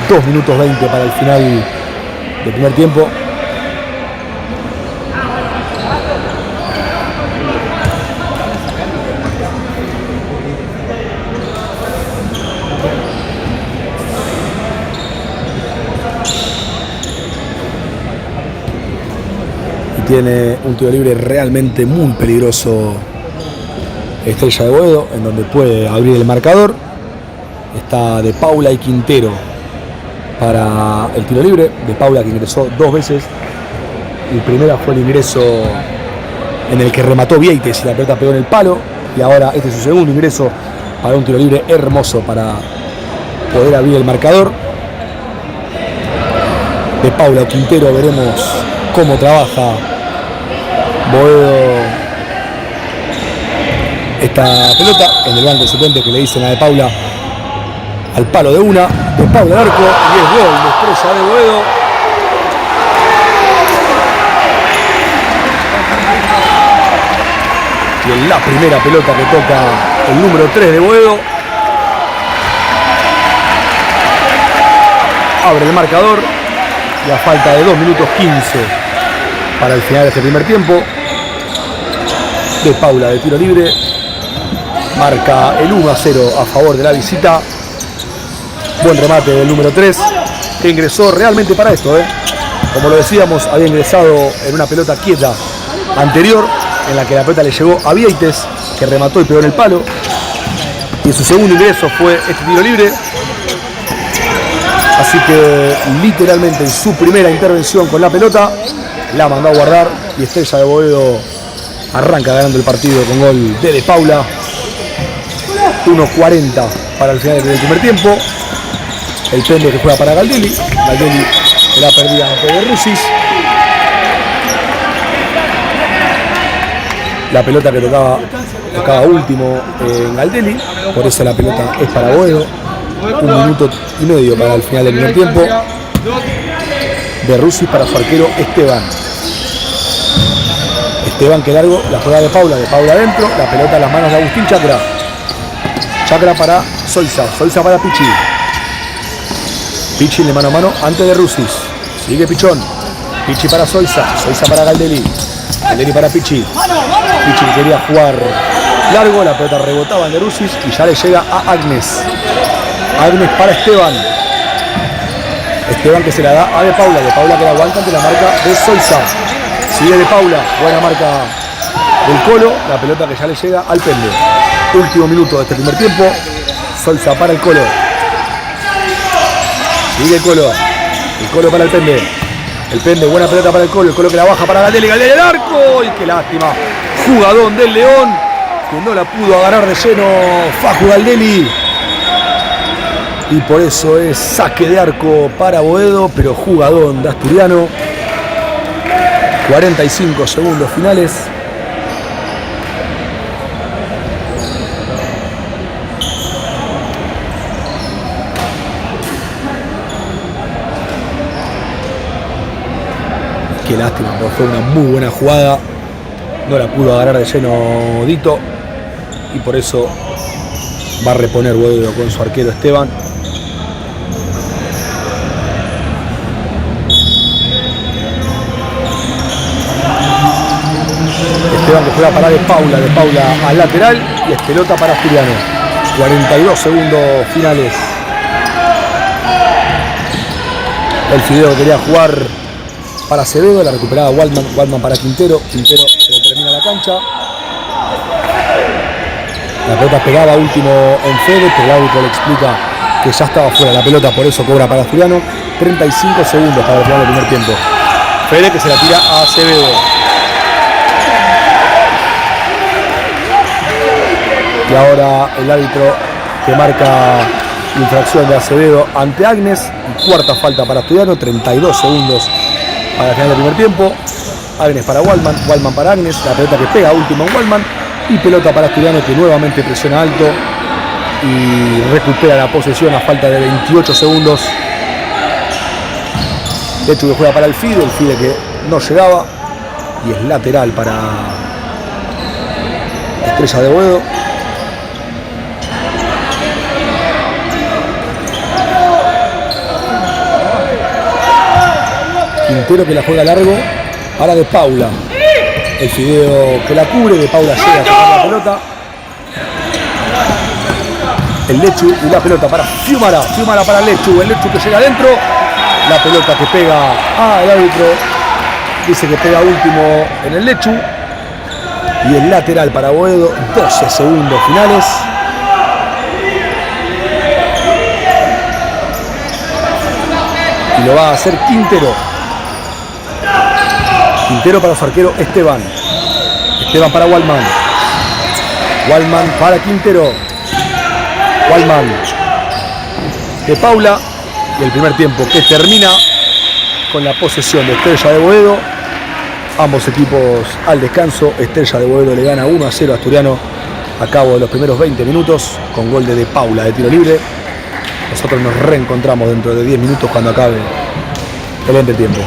2 minutos 20 para el final del primer tiempo. Y tiene un tiro libre realmente muy peligroso Estrella de Boedo, en donde puede abrir el marcador. Está De Paula y Quintero para el tiro libre. De Paula, que ingresó 2 veces. El primero fue el ingreso en el que remató Vieites y la pelota pegó en el palo. Y ahora este es su segundo ingreso para un tiro libre hermoso para poder abrir el marcador. De Paula o Quintero, veremos cómo trabaja Boedo esta pelota. En el banco suplente que le dicen a De Paula al palo de una. De Paula al arco y es gol de Estrella de Boedo. Y en la primera pelota que toca el número 3 de Boedo. Abre el marcador y a falta de 2 minutos 15 para el final de este primer tiempo. De Paula de tiro libre. Marca el 1-0 a favor de la visita. Buen remate del número 3, que ingresó realmente para esto. Como lo decíamos, había ingresado en una pelota quieta anterior, en la que la pelota le llegó a Vieites, que remató y pegó en el palo. Y su segundo ingreso fue este tiro libre. Así que literalmente en su primera intervención con la pelota, la mandó a guardar y Estrella de Boedo arranca ganando el partido con gol de Paula. 1:40 para el final del primer tiempo. El Pende que juega para Galdelli. Galdelli que la perdía ante De Rusis. La pelota que tocaba último en Galdelli. Por eso la pelota es para Boedo. 1 minuto y medio para el final del primer tiempo. De Rusis para su arquero Esteban. Esteban que largo, la jugada de Paula adentro. La pelota en las manos de Agustín Chacra. Chacra para Soiza. Soiza para Pichi. Pichi de mano a mano antes de Rusis. Sigue Pichón. Pichi para Soiza. Soiza para Galdelli. Galdelli para Pichi. Pichi que quería jugar largo. La pelota rebotaba en de Rusis y ya le llega a Agnes. Agnes para Esteban. Esteban que se la da a De Paula. De Paula que la aguanta ante la marca de Soiza. Sigue De Paula. Buena marca del Colo. La pelota que ya le llega al Pende. Último minuto de este primer tiempo. Soiza para el Colo. Sigue el Colo. El Colo para el Pende. El Pende, buena pelota para el Colo que la baja para Galdelli. Galdelli al arco. Y qué lástima. Jugadón del León. Que no la pudo agarrar de lleno Facu Galdelli. Y por eso es saque de arco para Boedo. Pero jugadón de Asturiano. 45 segundos finales. Qué lástima, porque fue una muy buena jugada. No la pudo agarrar de lleno Dito. Y por eso va a reponer Boedo con su arquero Esteban. Esteban que juega para De Paula al lateral y es pelota para Asturiano. 42 segundos finales. El Fideo quería jugar para Acevedo, la recuperaba Waldman para Quintero. Quintero se le termina la cancha. La pelota pegaba último en Fede, pero el árbitro le explica que ya estaba fuera la pelota, por eso cobra para Asturiano. 35 segundos para el final del primer tiempo. Fede que se la tira a Acevedo. Y ahora el árbitro que marca infracción de Acevedo ante Agnes. Y cuarta falta para Asturiano, 32 segundos para el final del primer tiempo. Agnes para Waldman, Waldman para Agnes. La pelota que pega último en Waldman. Y pelota para Asturiano que nuevamente presiona alto. Y recupera la posesión a falta de 28 segundos. De hecho que juega para el Fide que no llegaba. Y es lateral para Estrella de Boedo. Quintero que la juega largo para De Paula. El Fideo que la cubre, De Paula llega a tocar la pelota. El Lechu y la pelota para Fiumara. Fiumara para Lechu. El Lechu que llega adentro. La pelota que pega al árbitro. Dice que pega último en el Lechu. Y el lateral para Boedo. 12 segundos finales. Y lo va a hacer Quintero. Quintero para su arquero Esteban. Esteban para Waldman. Waldman para Quintero. Waldman. De Paula. Y el primer tiempo que termina con la posesión de Estrella de Boedo. Ambos equipos al descanso. Estrella de Boedo le gana 1-0 a Asturiano a cabo de los primeros 20 minutos con gol de Paula de tiro libre. Nosotros nos reencontramos dentro de 10 minutos cuando acabe el entretiempo.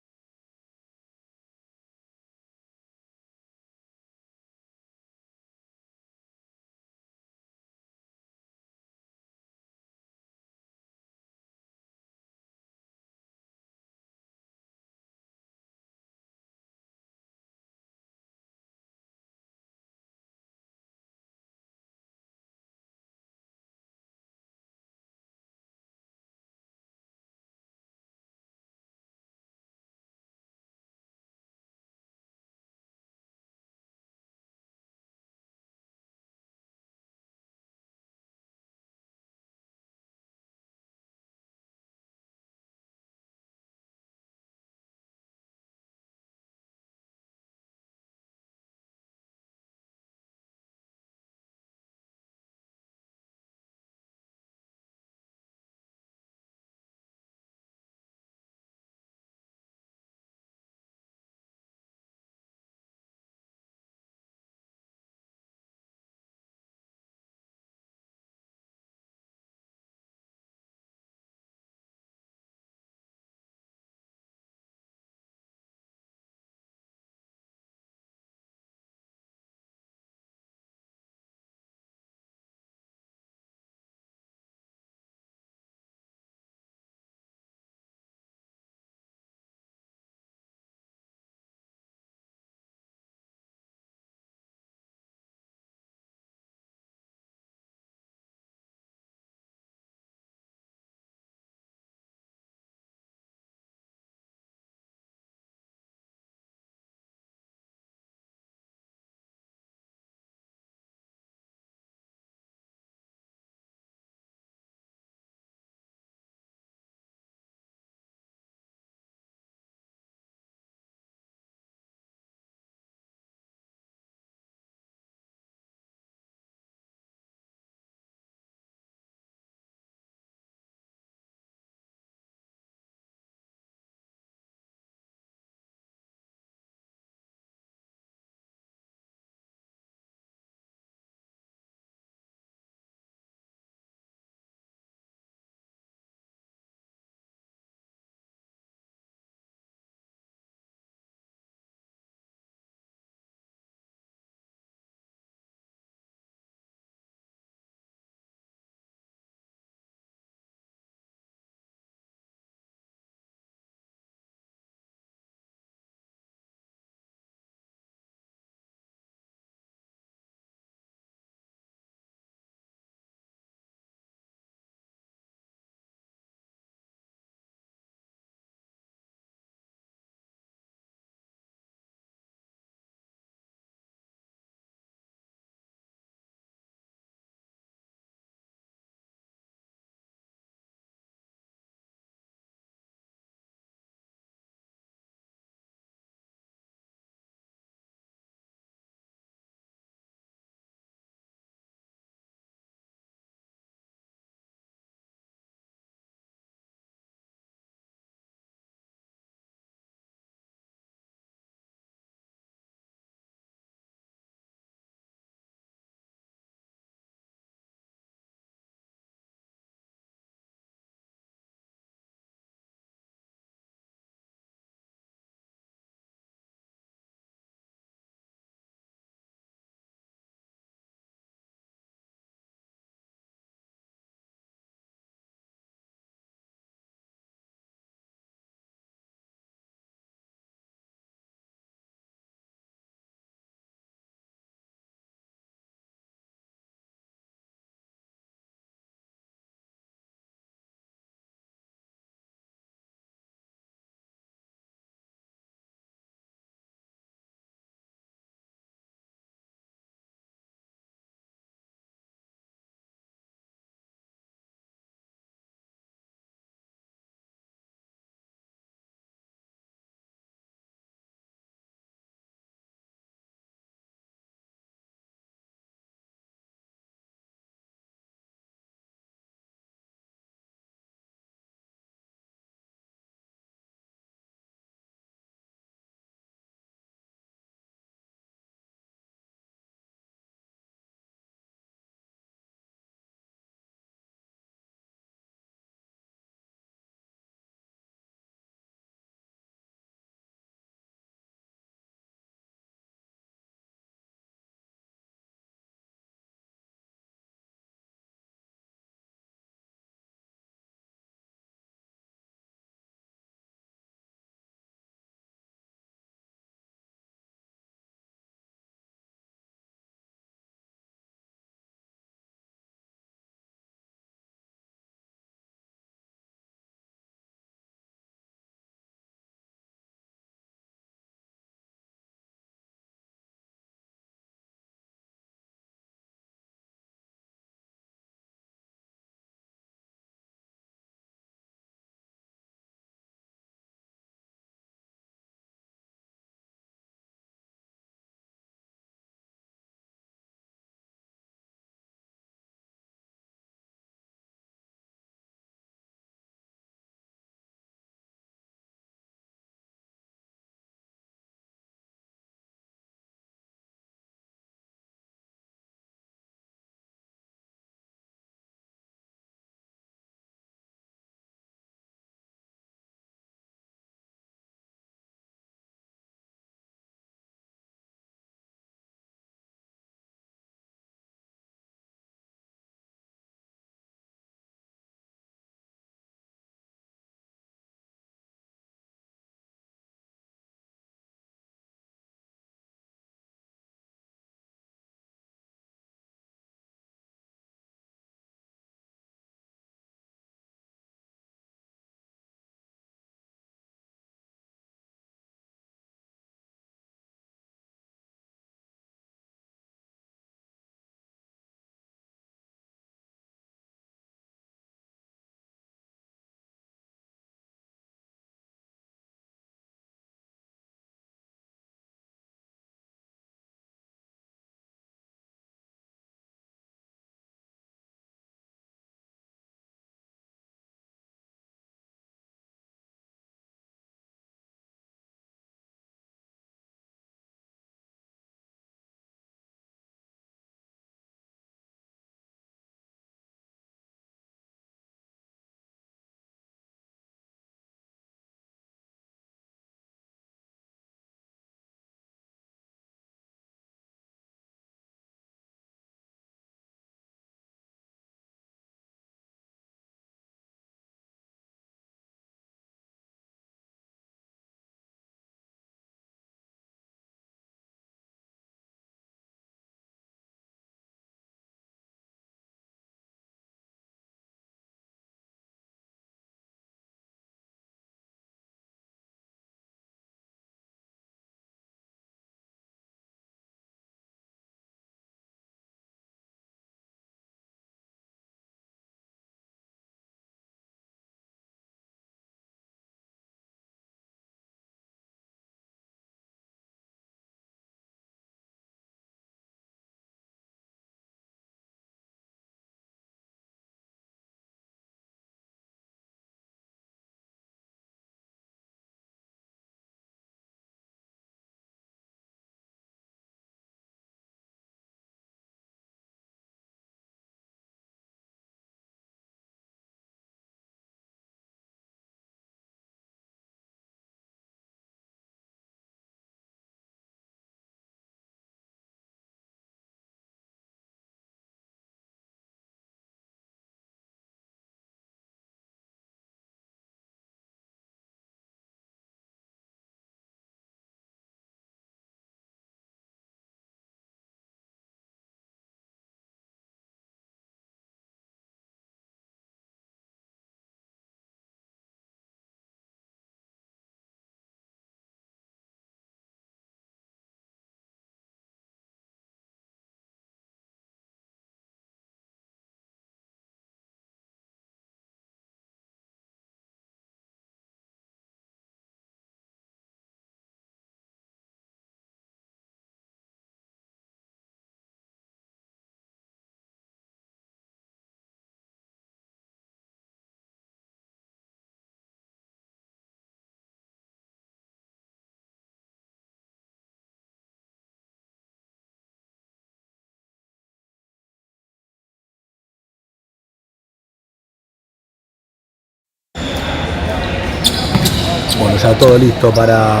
Bueno, ya todo listo para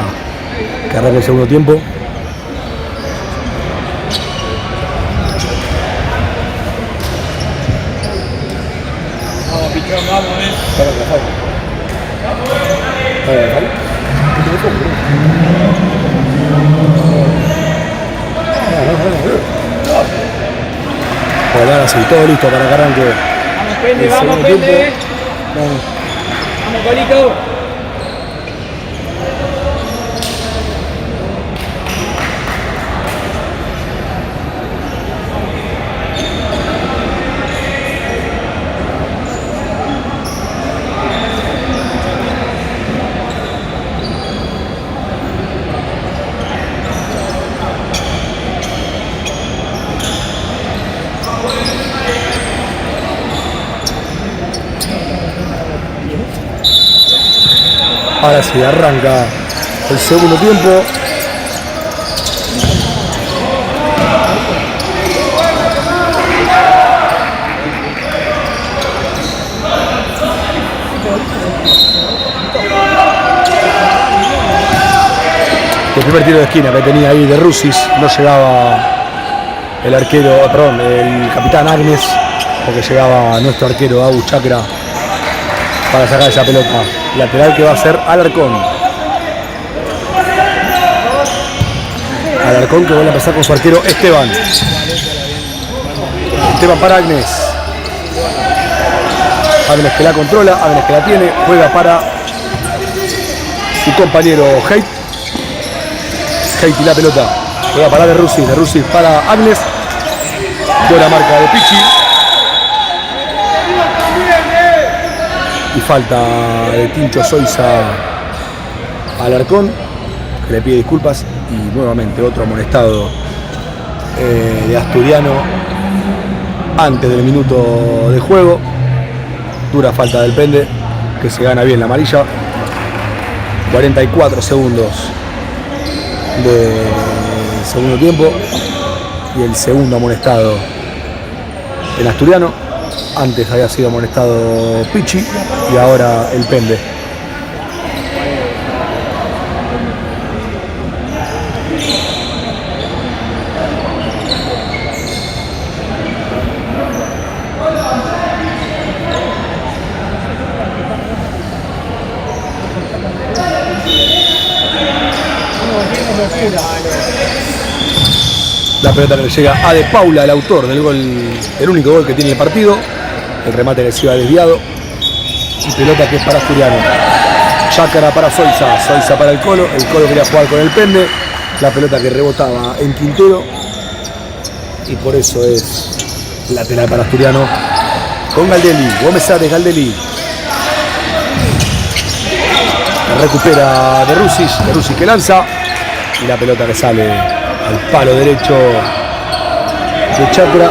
que arranque el segundo tiempo. Vamos, pichón, vamos, Bueno, ahora sí, todo listo para que arranque. Vamos, Pende, el vamos, segundo Pende. tiempo. Vamos. Vamos, Colito. Ahora sí, arranca el segundo tiempo. El primer tiro de esquina que tenía ahí de Rusis, no llegaba el arquero, perdón, el capitán Agnes, porque llegaba nuestro arquero Agus Chakra para sacar esa pelota. Lateral que va a ser Alarcón. Alarcón que vuelve a empezar con su arquero Esteban. Esteban para Agnes. Agnes que la controla, Agnes que la tiene, juega para su compañero Hate. Hate y la pelota. Juega para de Rusis para Agnes. Buena marca de Pichi. Y falta de Tincho Soiza a Alarcón, que le pide disculpas. Y nuevamente otro amonestado de Asturiano antes del minuto de juego. Dura falta del Pende, que se gana bien la amarilla. 44 segundos de segundo tiempo. Y el segundo amonestado en Asturiano. Antes había sido amonestado Pichi y ahora el Pende. La pelota que le llega a De Paula, el autor del gol, el único gol que tiene el partido. El remate que se iba desviado. Y pelota que es para Asturiano. Chácara para Soiza. Soiza para el Colo quería jugar con el Pende. La pelota que rebotaba en Quintero. Y por eso es lateral para Asturiano. Con Galdelli. Gómez Ares, Galdelli. Recupera de Rusis que lanza. Y la pelota que sale al palo derecho de Chakra.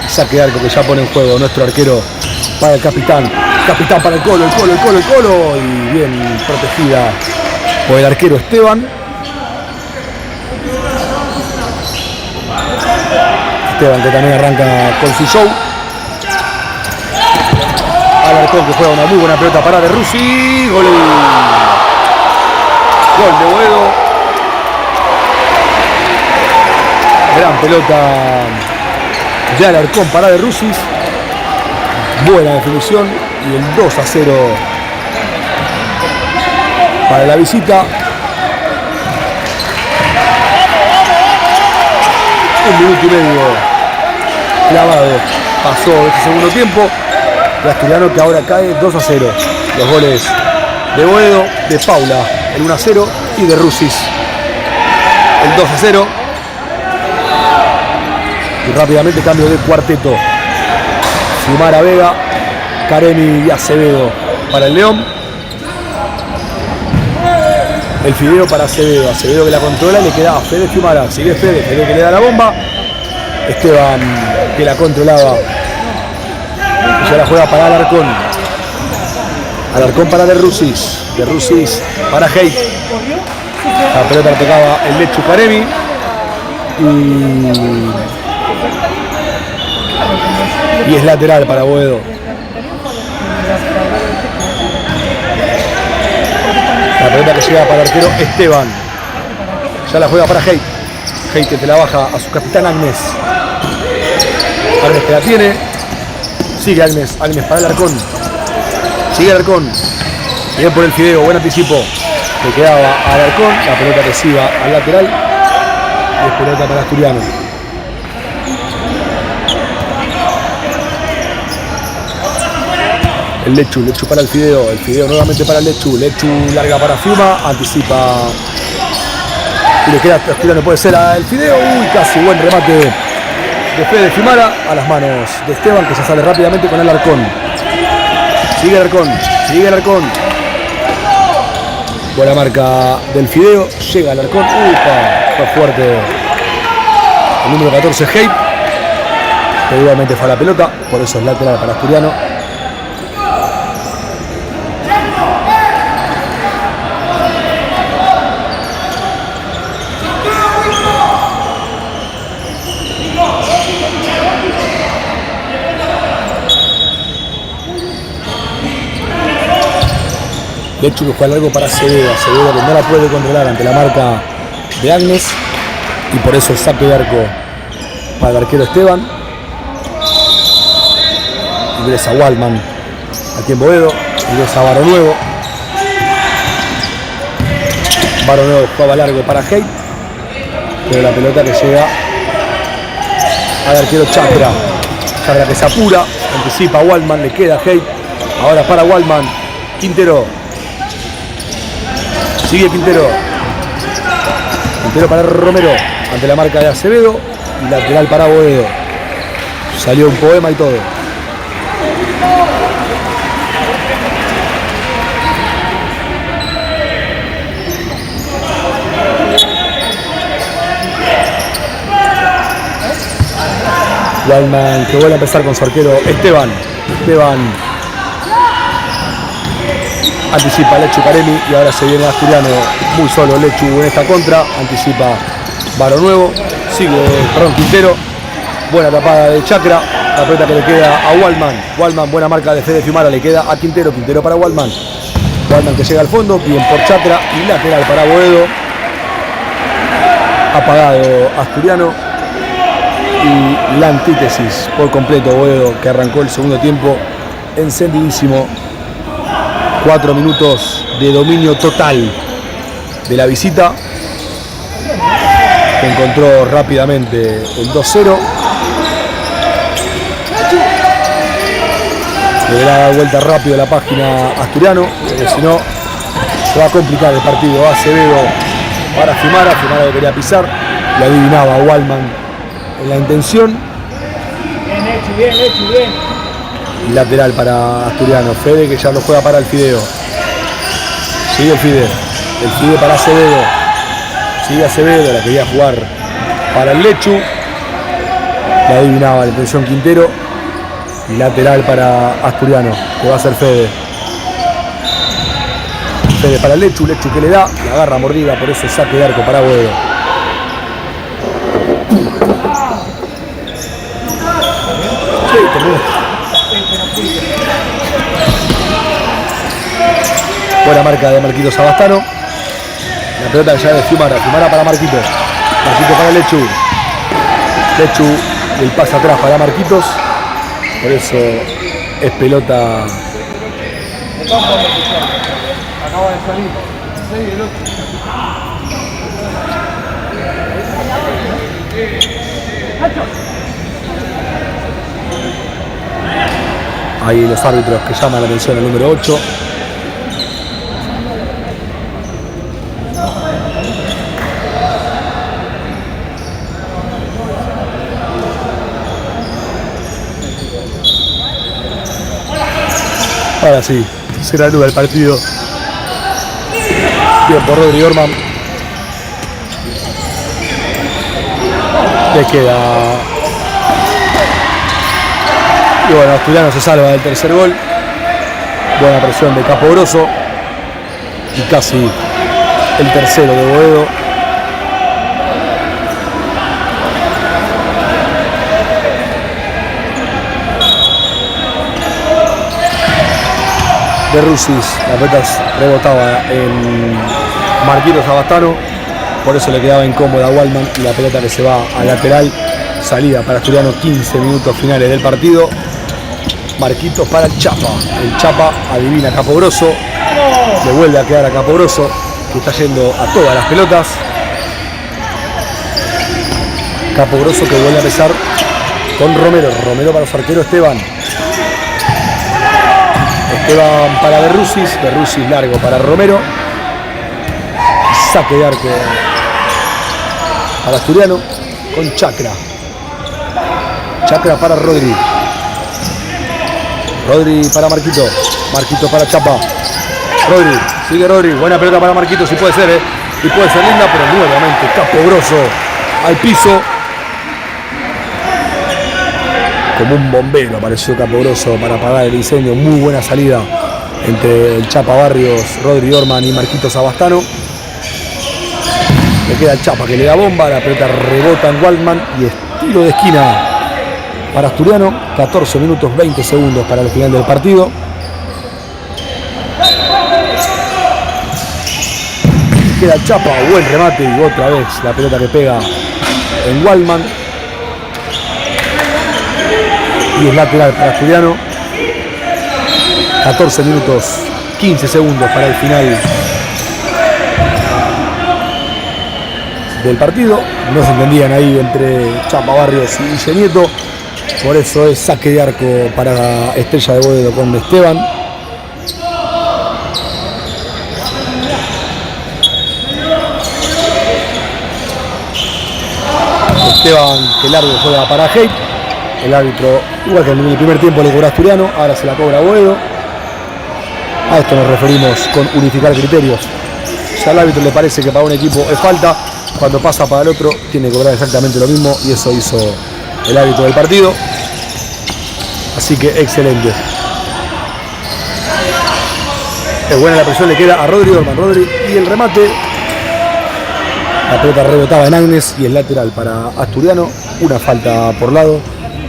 Saque de arco que ya pone en juego nuestro arquero para el capitán. Capitán para el Colo. Y bien protegida por el arquero Esteban. Esteban que también arranca con su show. Alarcón que juega una muy buena pelota para de Rusi. Gol de Boedo. Gran pelota de Alarcón para de Rusis. Buena definición. Y el 2-0 para la visita. Un minuto y medio clavado pasó este segundo tiempo. De Asturiano que ahora cae 2-0. Los goles de Boedo, de Paula el 1-0 y de Rusis el 2-0. Y rápidamente cambio de cuarteto. Fiumara, Vega, Caremi y Acevedo para el León. El Fideo para Acevedo. Acevedo que la controla, le queda a Fede Fiumara. Sigue Fede que le da la bomba. Esteban que la controlaba. Y ya la juega para Alarcón. Alarcón para de Rusis. De Rusis para Hate. La pelota la tocaba el Lechu Caremi. Y es lateral para Boedo. La pelota que llega para el arquero Esteban. Ya la juega para Haidt. Haidt que te la baja a su capitán Agnes. Agnes que la tiene. Sigue Agnes. Agnes para el Alarcón. Sigue Alarcón. Bien por el Fideo. Buen anticipo. Le quedaba a Alarcón. La pelota que siga al lateral. Y es pelota para Asturiano. El Lechu para el Fideo nuevamente para el Lechu larga para Fiuma, anticipa y le queda Asturiano, puede ser el Fideo, uy, casi buen remate de Fede Fiumara a las manos de Esteban, que se sale rápidamente con el Alarcón. Sigue el Alarcón. Buena marca del Fideo, llega el Alarcón, fue fuerte el número 14 Haidt, pero igualmente fue a la pelota, por eso es lateral para Asturiano. Lechu que juega largo para Acevedo que no la puede controlar ante la marca de Agnes y por eso el saque de arco para el arquero Esteban. Ingresa Waldman aquí en Boedo, ingresa Baro Nuevo jugaba largo para Haidt, pero la pelota que llega al arquero Chakra que se apura, anticipa a Waldman, le queda Haidt, ahora para Waldman, Quintero. Sigue Quintero para Romero, ante la marca de Acevedo, y lateral para Boedo. Salió un poema y todo. Waldman que vuelve a empezar con su arquero Esteban. Anticipa Lechu Caremi y ahora se viene Asturiano muy solo. Lechu en esta contra, anticipa Baro Nuevo, Quintero, buena tapada de Chakra, la pelota que le queda a Waldman, buena marca de Fede Fiumara, le queda a Quintero para Waldman que llega al fondo, bien por Chakra y lateral para Boedo, apagado Asturiano y la antítesis por completo Boedo, que arrancó el segundo tiempo encendidísimo. 4 minutos de dominio total de la visita, que encontró rápidamente el 2-0. Deberá dar vuelta rápido la página Asturiano, porque si no se va a complicar el partido. Acevedo para Fiumara que quería pisar, lo adivinaba Waldman en la intención. Bien. Lateral para Asturiano, Fede que ya lo juega para el Fideo. Sigue el Fide para Acevedo. Sigue Acevedo, la quería jugar para el Lechu. La adivinaba la intención Quintero. Y lateral para Asturiano, que va a ser Fede. Fede para el Lechu que le da, la agarra mordida, por eso saque de arco para Boedo. Sí, terminó. Buena marca de Marquitos Sabastano. La pelota ya de Fiumara para Marquitos para Lechu, el pase atrás para Marquitos, por eso es pelota. Acaba de salir. Ahí los árbitros que llaman la atención al número 8. Ahora sí, se reanuda el partido. Bien por Rodri Orman. Le queda. Y bueno, Asturiano se salva del tercer gol. Buena presión de Capo Grosso. Y casi el tercero de Boedo. de Rusis. La pelota rebotaba en Marquitos Abastano, por eso le quedaba incómoda a Waldman y la pelota que se va a lateral. Salida para Asturiano, 15 minutos finales del partido. Marquitos para el Chapa. El Chapa adivina a Capogrosso. Le vuelve a quedar a Capogrosso, que está yendo a todas las pelotas. Capogrosso que vuelve a empezar con Romero. Romero para su arquero Esteban. Esteban para Berrusis. Berrusis largo para Romero. Saque de arco para Asturiano con Chacra. Chacra para Rodri. Rodri para Marquito. Marquito para Chapa. Rodri, sigue Rodri. Buena pelota para Marquito, si puede ser, y puede ser linda, pero nuevamente Capogrosso al piso. Como un bombero apareció Capogrosso para apagar el incendio. Muy buena salida entre el Chapa Barrios, Rodri Orman y Marquitos Abastano. Le queda el Chapa que le da bomba, la pelota rebota en Waldman y es tiro de esquina para Asturiano. 14 minutos 20 segundos para el final del partido. Queda el Chapa, buen remate y otra vez la pelota que pega en Waldman. Y es lateral para Asturiano. 14 minutos 15 segundos para el final del partido. No se entendían ahí entre Chapa Barrios y Guille Nieto. Por eso es saque de arco para Estrella de Boedo con Esteban. Esteban que largo juega para Hate. El árbitro, igual que en el primer tiempo, le cobró a Asturiano, ahora se la cobra a Boedo. A esto nos referimos con unificar criterios. Si al árbitro le parece que para un equipo es falta, cuando pasa para el otro tiene que cobrar exactamente lo mismo, y eso hizo el árbitro del partido. Así que excelente. Es buena la presión, le queda a Rodri Orman. Rodri y el remate. La pelota rebotaba en Agnes y el lateral para Asturiano. Una falta por lado.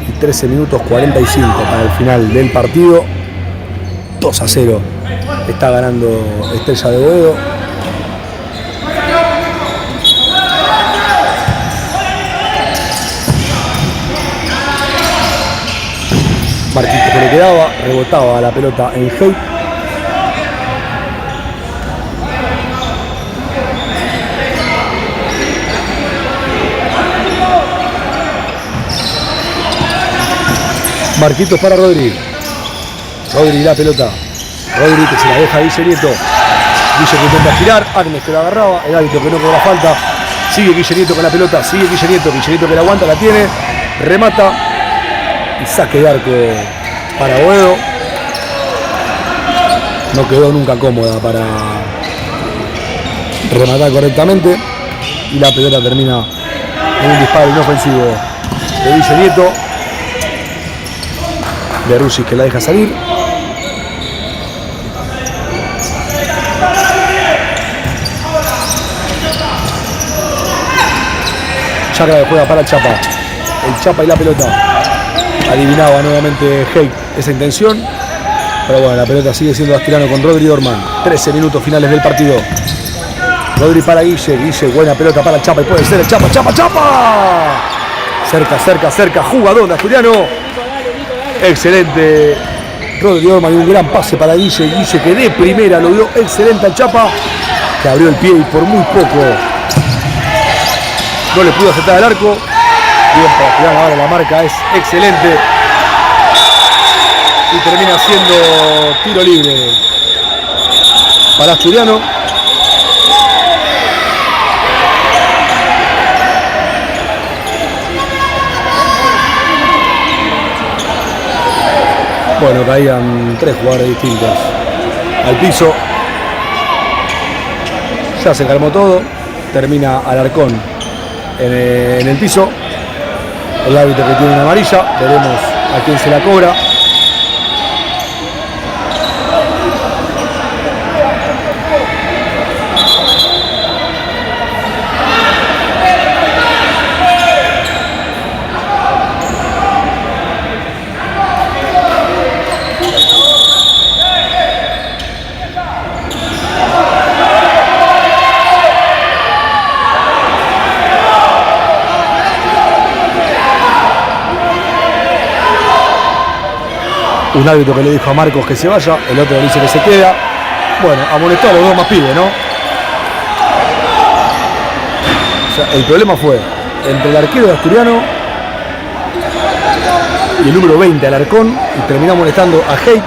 Y 13 minutos 45 para el final del partido. 2-0. Está ganando Estrella de Boedo. Marquito que le quedaba, rebotaba la pelota en Hate. Marquitos para Rodri. Rodri la pelota. Rodri que se la deja a Guille Nieto. Guille que intenta girar. Agnes que la agarraba. El árbitro que no cobra falta. Sigue Guille Nieto con la pelota. Sigue Guille Nieto. Guille Nieto que la aguanta, la tiene. Remata. Y saque de arco para Boedo. No quedó nunca cómoda para rematar correctamente. Y la pelota termina en un disparo inofensivo de Guille Nieto. De Rusis que la deja salir. Chacra que juega para el Chapa. El Chapa y la pelota. Adivinaba nuevamente Hake esa intención. Pero bueno, la pelota sigue siendo Asturiano con Rodri Orman. 13 minutos finales del partido. Rodri para Guille. Guille, buena pelota para el Chapa. Y puede ser el Chapa. ¡Chapa, Chapa! Cerca, cerca, cerca. Jugador de Asturiano. Excelente Rodri Orman y un gran pase para Guille. Guille que de primera lo dio excelente al Chapa, que abrió el pie y por muy poco no le pudo acertar al arco. Bien para Asturiano, ahora la marca es excelente y termina siendo tiro libre para Asturiano. Bueno, caían 3 jugadores distintos al piso. Ya se calmó todo. Termina Alarcón en el piso. El árbitro que tiene una amarilla. Veremos a quién se la cobra. Un árbitro que le dijo a Marcos que se vaya, el otro le dice que se queda. Bueno, amonestó a los dos más pibes, ¿no? O sea, el problema fue entre el arquero de Asturiano y el número 20, Alarcón, y terminó amonestando a Hake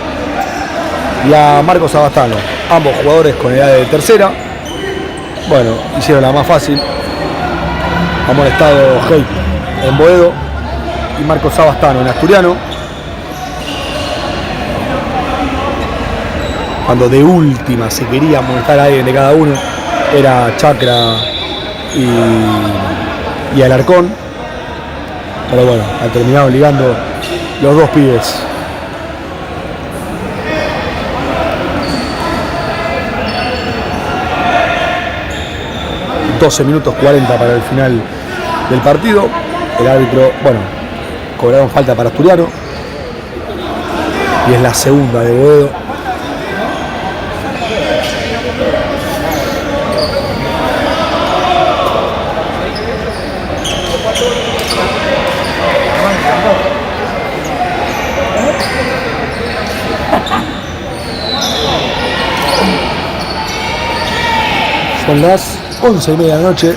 y a Marcos Sabastano, ambos jugadores con edad de tercera. Bueno, hicieron la más fácil. Amonestado Hake en Boedo y Marcos Sabastano en Asturiano. Cuando de última se quería amonestar a alguien de cada uno, era Chacra y Alarcón. Pero bueno, han terminado ligando los dos pibes. $12 minutos 40 para el final del partido. El árbitro, bueno, cobraron falta para Asturiano. Y es la segunda de Boedo. Son las 11:30 de la noche.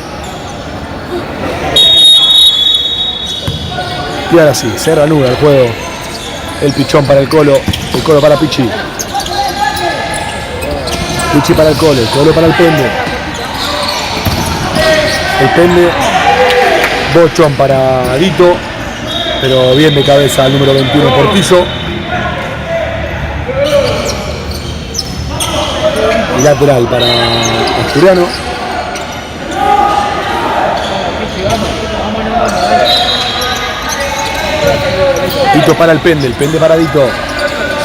Y ahora sí, se reanuda el juego. El pichón para el Colo para Pichi. Pichi para el Colo para el Pende. El Pende, bochón para Dito, pero bien de cabeza el número 21 Portillo. Y lateral para Asturiano. Dito para el Pende para Dito.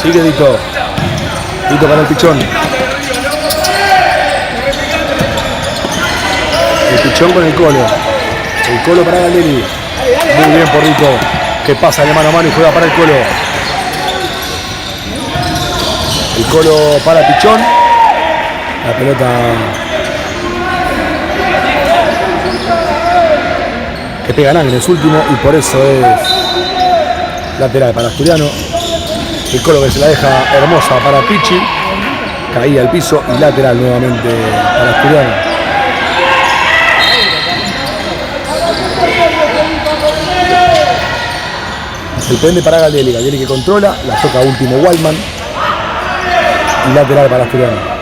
Sigue Dito. Dito para el pichón. El pichón con el Colo para Galdelli. Muy bien por Dito, que pasa de mano a mano y juega para el Colo. El Colo para pichón. La pelota que pega Nángres último y por eso es lateral para Asturiano. El Colo que se la deja hermosa para Pichi. Caía al piso y lateral nuevamente para Asturiano. El Pende para Galdelli que controla, la toca último Waldman y lateral para Asturiano.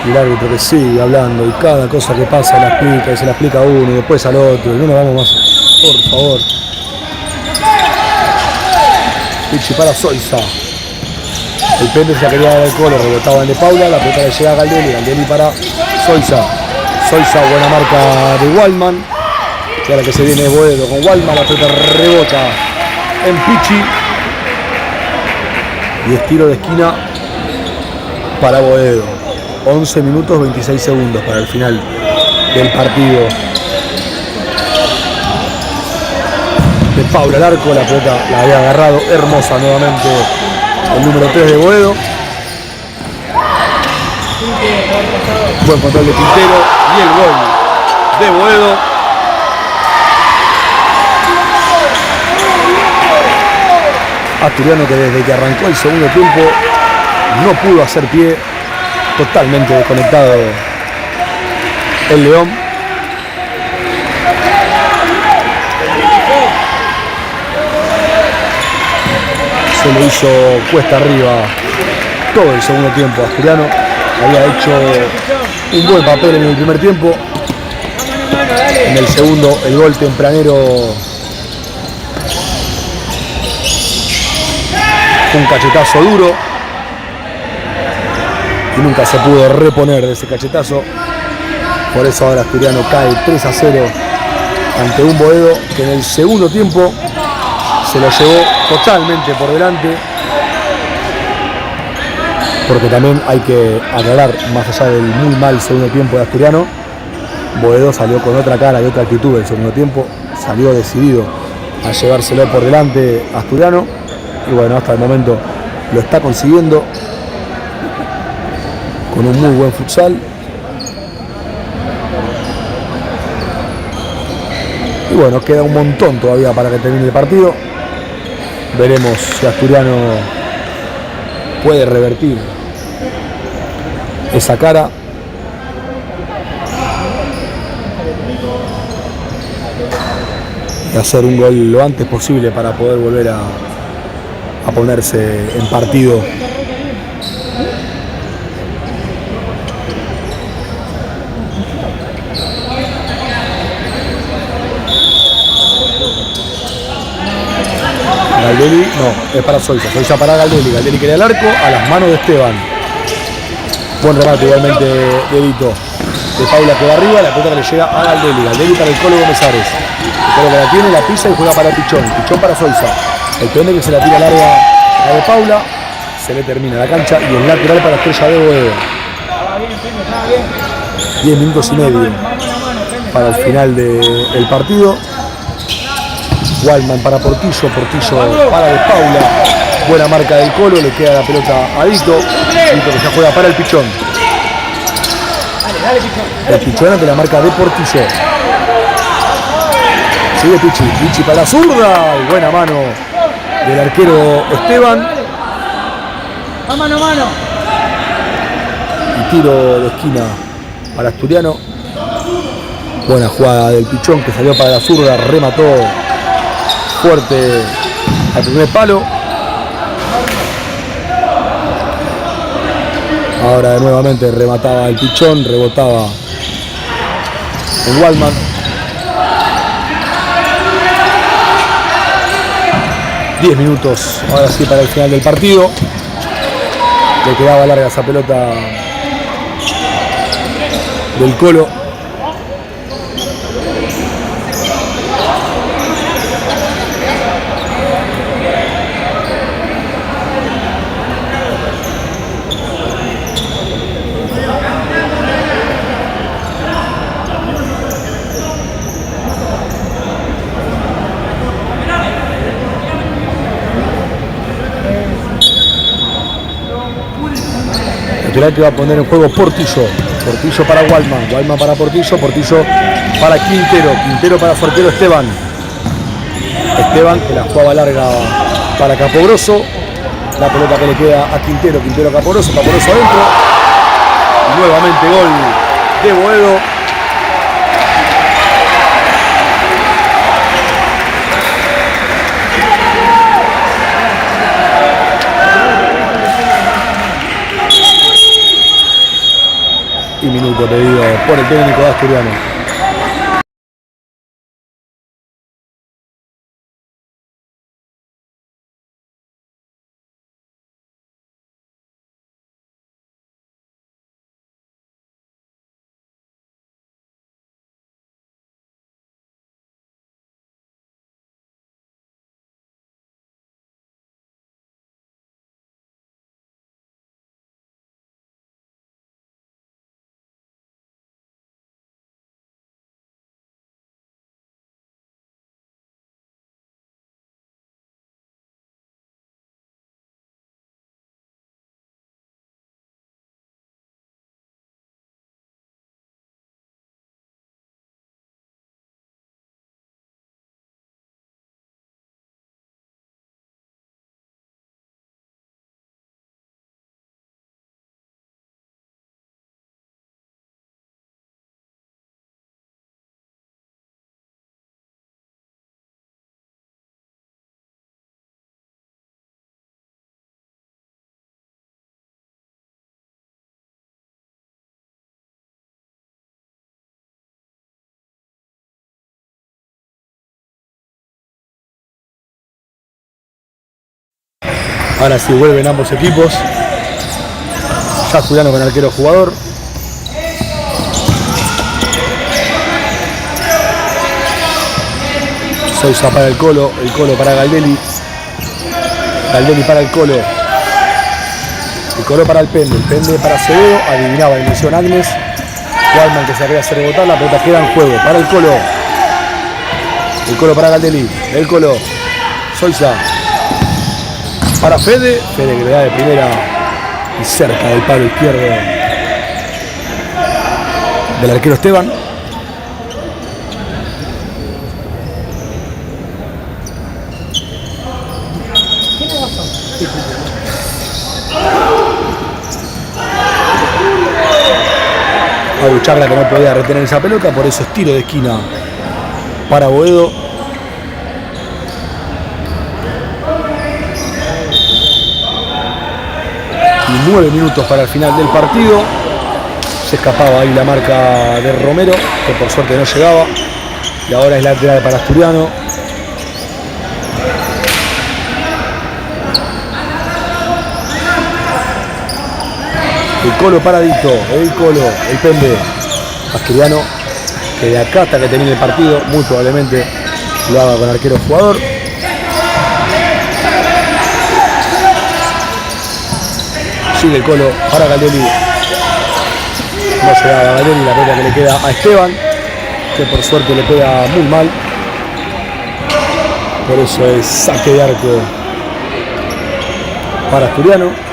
El árbitro que sigue hablando y cada cosa que pasa la explica y se la explica a uno y después al otro y no nos vamos más, por favor. Pichi para Soiza. El Pende se la quería dar al Colo, rebotaba en de Paula, la pelota le llega a Galdelli para Soiza. Soiza, buena marca de Waldman. Y ahora que se viene Boedo con Waldman, la pelota rebota en Pichi. Y es tiro de esquina para Boedo. 11 minutos 26 segundos para el final del partido. De Paula al arco, la pelota la había agarrado hermosa nuevamente el número 3 de Boedo. Buen control de Quintero y el gol de Boedo. Asturiano que desde que arrancó el segundo tiempo no pudo hacer pie. Totalmente desconectado el León. Se le hizo cuesta arriba todo el segundo tiempo. Asturiano había hecho un buen papel en el primer tiempo. En el segundo, el gol tempranero, un cachetazo duro. Y nunca se pudo reponer de ese cachetazo. Por eso ahora Asturiano cae 3-0 ante un Boedo que en el segundo tiempo se lo llevó totalmente por delante, porque también hay que aclarar, más allá del muy mal segundo tiempo de Asturiano, Boedo salió con otra cara y otra actitud del segundo tiempo, salió decidido a llevárselo por delante Asturiano, y bueno, hasta el momento lo está consiguiendo con un muy buen futsal. Y bueno, queda un montón todavía para que termine el partido. Veremos si Asturiano puede revertir esa cara. Y hacer un gol lo antes posible para poder volver a ponerse en partido. Galdelli, no, es para Soisa. Soisa para Galdelli. Galdelli quería el arco a las manos de Esteban. Buen remate igualmente de Vito. De Paula que va arriba, la pelota que le llega a Galdelli. Galdelli para el Colo Gómez Ares. El Colo que la tiene, la pisa y juega para Pichón. Pichón para Soisa. El pende que se la tira larga a de Paula. Se le termina la cancha y el lateral para Estrella de Boedo. 10 minutos y medio para el final del partido. Waldman para Portillo, Portillo para de Paula. Buena marca del Colo, le queda la pelota a Vito. Vito que ya juega para el Pichón. El Pichón ante la marca de Portillo. Sigue Pichi, Pichi para la zurda. Y buena mano del arquero Esteban. Mano a mano. Y tiro de esquina para Asturiano. Buena jugada del Pichón que salió para la zurda, remató fuerte al primer palo. Ahora nuevamente remataba el Pichón, rebotaba el Waldman. ...10 minutos ahora sí para el final del partido. Le quedaba larga esa pelota del Colo. Que va a poner en juego Portillo. Portillo para Waldman. Waldman para Portillo. Portillo para Quintero. Quintero para su arquero Esteban. Esteban que la jugaba larga para Capogroso. La pelota que le queda a Quintero. Quintero a Capogroso. Capogroso adentro. Y nuevamente gol de Boedo. Y minuto pedido por el técnico de Asturiano. Ahora sí vuelven ambos equipos. Ya Asturiano con arquero jugador. Sousa para el Colo para Galdelli. Galdelli para el Colo para el Pende para Acevedo. Adivinaba la ilusión Agnes. Walman que se había hacer rebotar, la pelota queda en juego para el Colo para Galdelli. El Colo, Sousa para Fede que le da de primera y cerca del palo izquierdo del arquero Esteban. Abu Chacra que no podía retener esa pelota, por eso es tiro de esquina para Boedo. Y 9 minutos para el final del partido. Se escapaba ahí la marca de Romero, que por suerte no llegaba. Y ahora es lateral para Asturiano. El Colo paradito, el Pende. Asturiano, que de acá hasta que termine el partido, muy probablemente lo haga con arquero jugador. Sigue el Colo para Galdelli. No llegaba a Galdelli, la pelota que le queda a Esteban, que por suerte le pega muy mal. Por eso es saque de arco para Asturiano.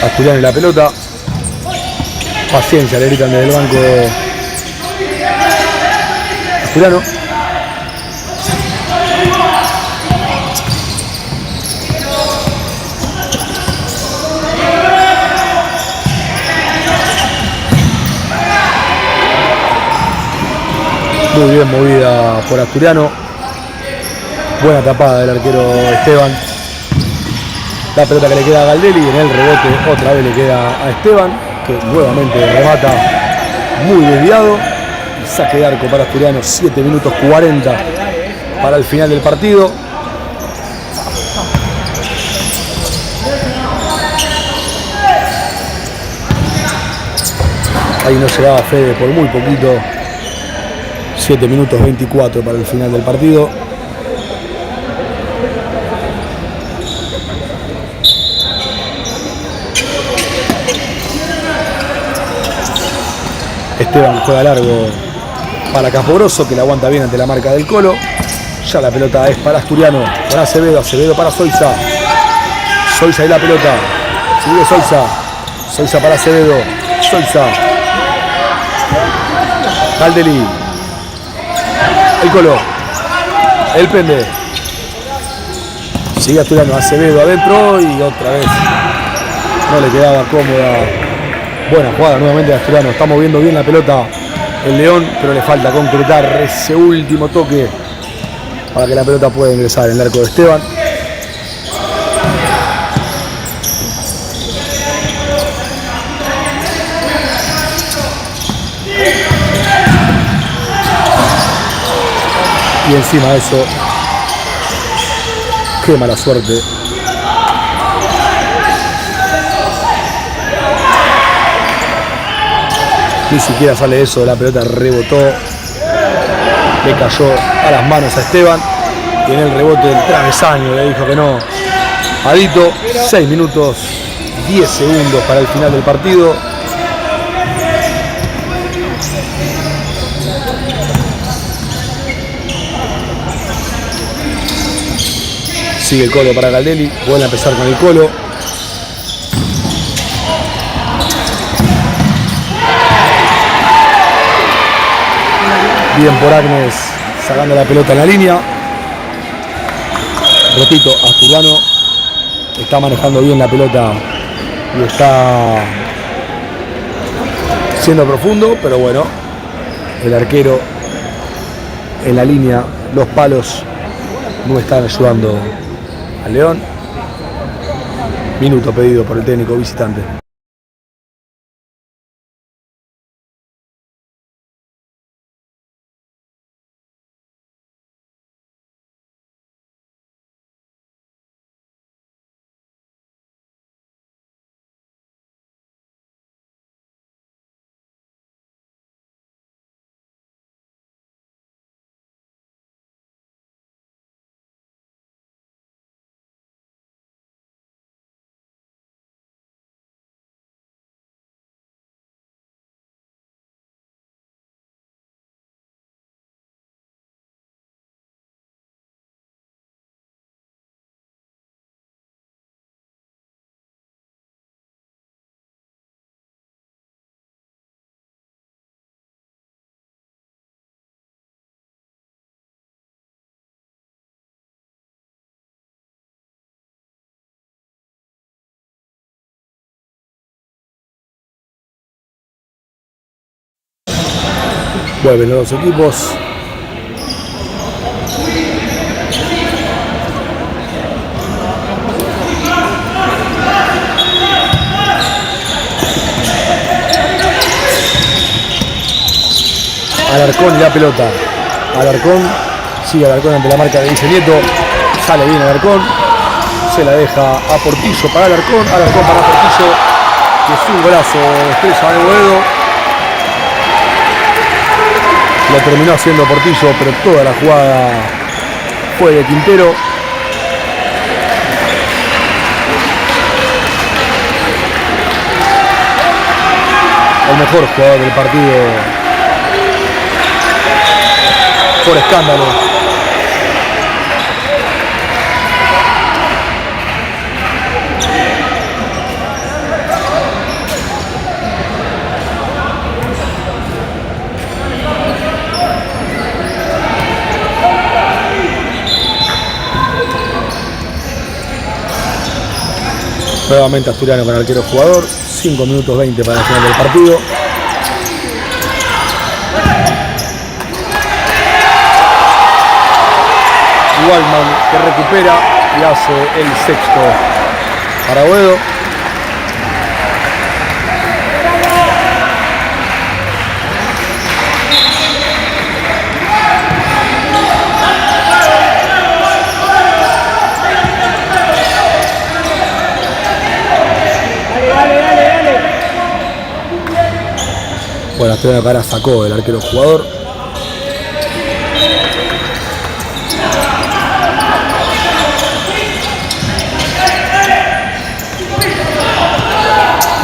Asturiano y la pelota. Paciencia, le gritan desde el banco Asturiano. Muy bien movida por Asturiano. Buena tapada del arquero Esteban. La pelota que le queda a Galdelli, en el rebote otra vez le queda a Esteban, que nuevamente remata muy desviado. Y saque de arco para Asturiano, 7 minutos 40 para el final del partido. Ahí no llegaba Fede por muy poquito. 7 minutos 24 para el final del partido. Esteban juega largo para Caporoso, que la aguanta bien ante la marca del Colo. Ya la pelota es para Asturiano, para Acevedo, Acevedo para Sousa. Sousa y la pelota. Sigue Sousa. Sousa para Acevedo. Sousa. Galdelli. El Colo. El Pende. Sigue Asturiano, Acevedo adentro y otra vez no le quedaba cómoda. Buena jugada nuevamente de Asturiano. Está moviendo bien la pelota el León, pero le falta concretar ese último toque para que la pelota pueda ingresar en el arco de Esteban. Y encima de eso, qué mala suerte. Ni siquiera sale eso, la pelota rebotó, le cayó a las manos a Esteban y en el rebote del travesaño le dijo que no. Adito, 6 minutos 10 segundos para el final del partido. Sigue el Colo para Galdelli, vuelve a empezar con el Colo. Bien por Agnes, sacando la pelota en la línea. Repito, Asturiano está manejando bien la pelota y está siendo profundo, pero bueno, el arquero en la línea, los palos no están ayudando al León. Minuto pedido por el técnico visitante. Vuelven los dos equipos. Alarcón y la pelota. Alarcón, sigue Alarcón ante la marca de Guille Nieto. Sale bien Alarcón. Se la deja a Portillo para Alarcón. Alarcón para Portillo. Y es un golazo. Estrella de Boedo. Lo terminó haciendo Portillo, pero toda la jugada fue de Quintero. El mejor jugador del partido. Por escándalo. Nuevamente Asturiano con arquero jugador. 5 minutos 20 para el final del partido. Waldman que recupera y hace el sexto para Boedo. Bueno, Asturiano que ahora sacó el arquero jugador.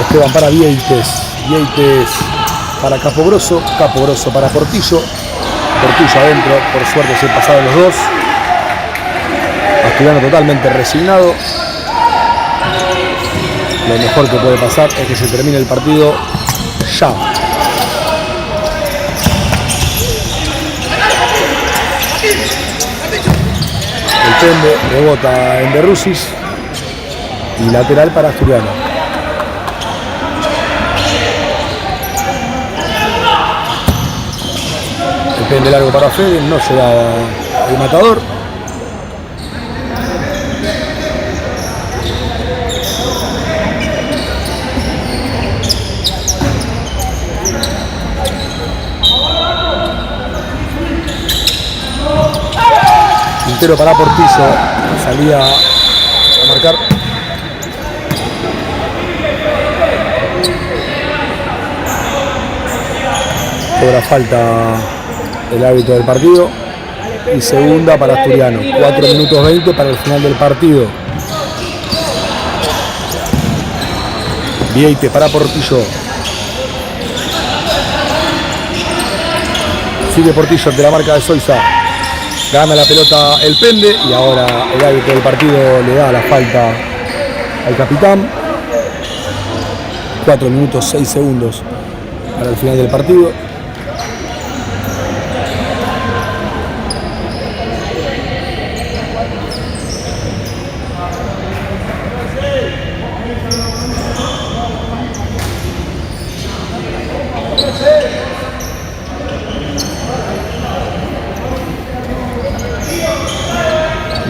Esteban para Vieites, Vieites para Capogrosso, Capogrosso para Portillo, Portillo adentro, por suerte se pasaron los dos. Asturiano totalmente resignado. Lo mejor que puede pasar es que se termine el partido ya. El Pende rebota en Derrusis y lateral para Asturiano. Pende largo para Fede, no llega el matador. Quintero para Portillo, salía a marcar. Cobra falta el árbitro del partido y segunda para Asturiano. 4 minutos 20 para el final del partido. Vieites para Portillo. Sigue Portillo ante la marca de Soiza. Gana la pelota el Pende y ahora el árbitro del partido le da la falta al capitán. 4 minutos 6 segundos para el final del partido.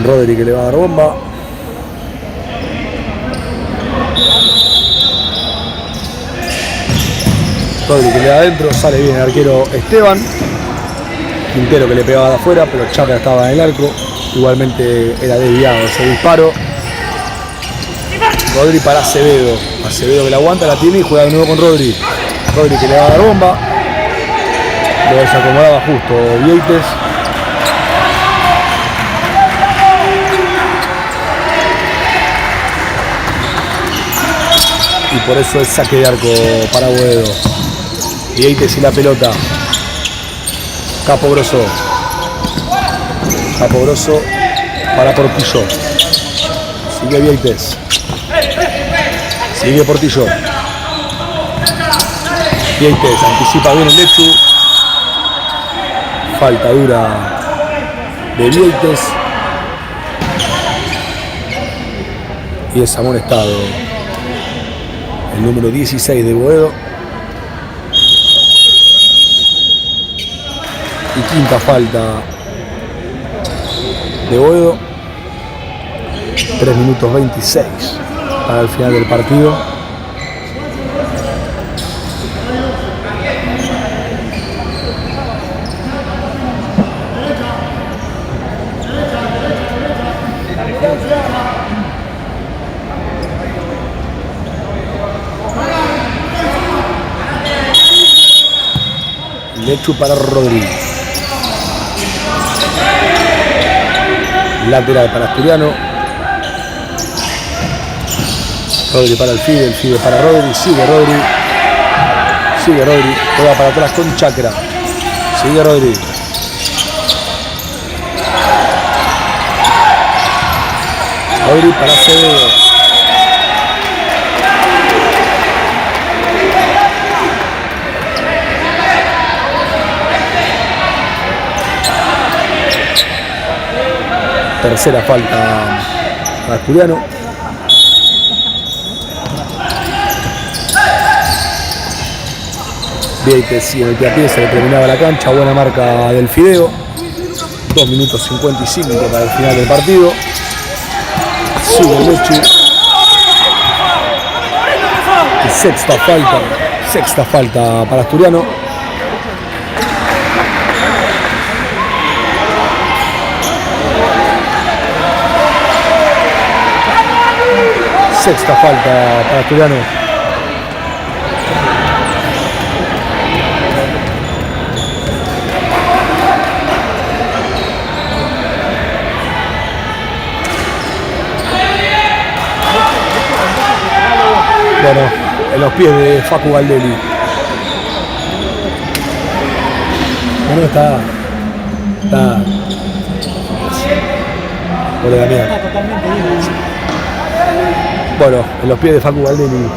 Rodri que le va a dar bomba. Rodri que le da adentro, sale bien el arquero Esteban. Quintero que le pegaba de afuera, pero Chapra estaba en el arco. Igualmente era desviado ese disparo. Rodri para Acevedo. Acevedo que la aguanta, la tiene y juega de nuevo con Rodri. Rodri que le va a dar bomba. Luego se acomodaba justo Vieites. Y por eso es saque de arco para Boedo. Vieites y la pelota. Capogrosso. Capogrosso para Portillo. Sigue Vieites. Sigue Portillo. Vieites anticipa bien el Lechu. Falta dura de Vieites. Y es amonestado el número 16 de Boedo. Y quinta falta de Boedo. 3 minutos 26 para el final del partido. Lechu para Rodríguez. Lateral para Asturiano. Rodri para el Fide para Rodri. Sigue Rodri. Juega para atrás con Chacra. Sigue Rodri. Rodri para Acevedo. Tercera falta a Asturiano. Vieites y en el piapié se le terminaba la cancha. Buena marca del Fideo. 2 minutos 55 para el final del partido. Sigue el Lechu. Y sexta falta para Asturiano. Sexta falta para Asturiano. Bueno, en los pies de Facu Galdelli. Bueno, está por la mierda. Bueno, en los pies de Facu Galdelli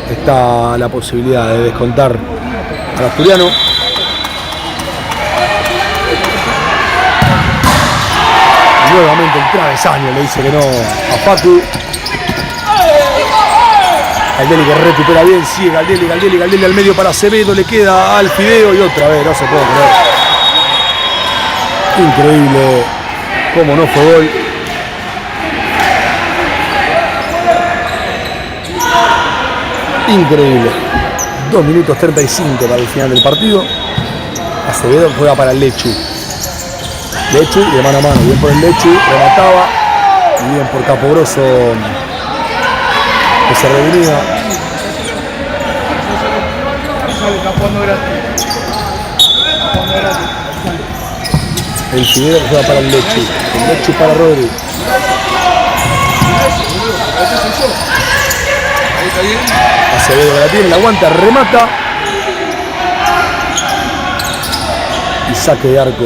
está la posibilidad de descontar al Asturiano. Nuevamente el travesaño le dice que no a Facu. Galdelli que recupera bien, sigue Galdelli al medio para Acevedo, le queda al Fideo y otra vez, no se puede creer. Increíble cómo no fue gol. Increíble. 2 minutos 35 para el final del partido. Acevedo juega para el Lechu. Lechu de mano a mano. Bien por el Lechu, remataba. Y bien por Caporoso, que se reunía. El Fideo juega para el Lechu. El Lechu para Rodri. Acevedo que la tiene, la aguanta, remata. Y saque de arco.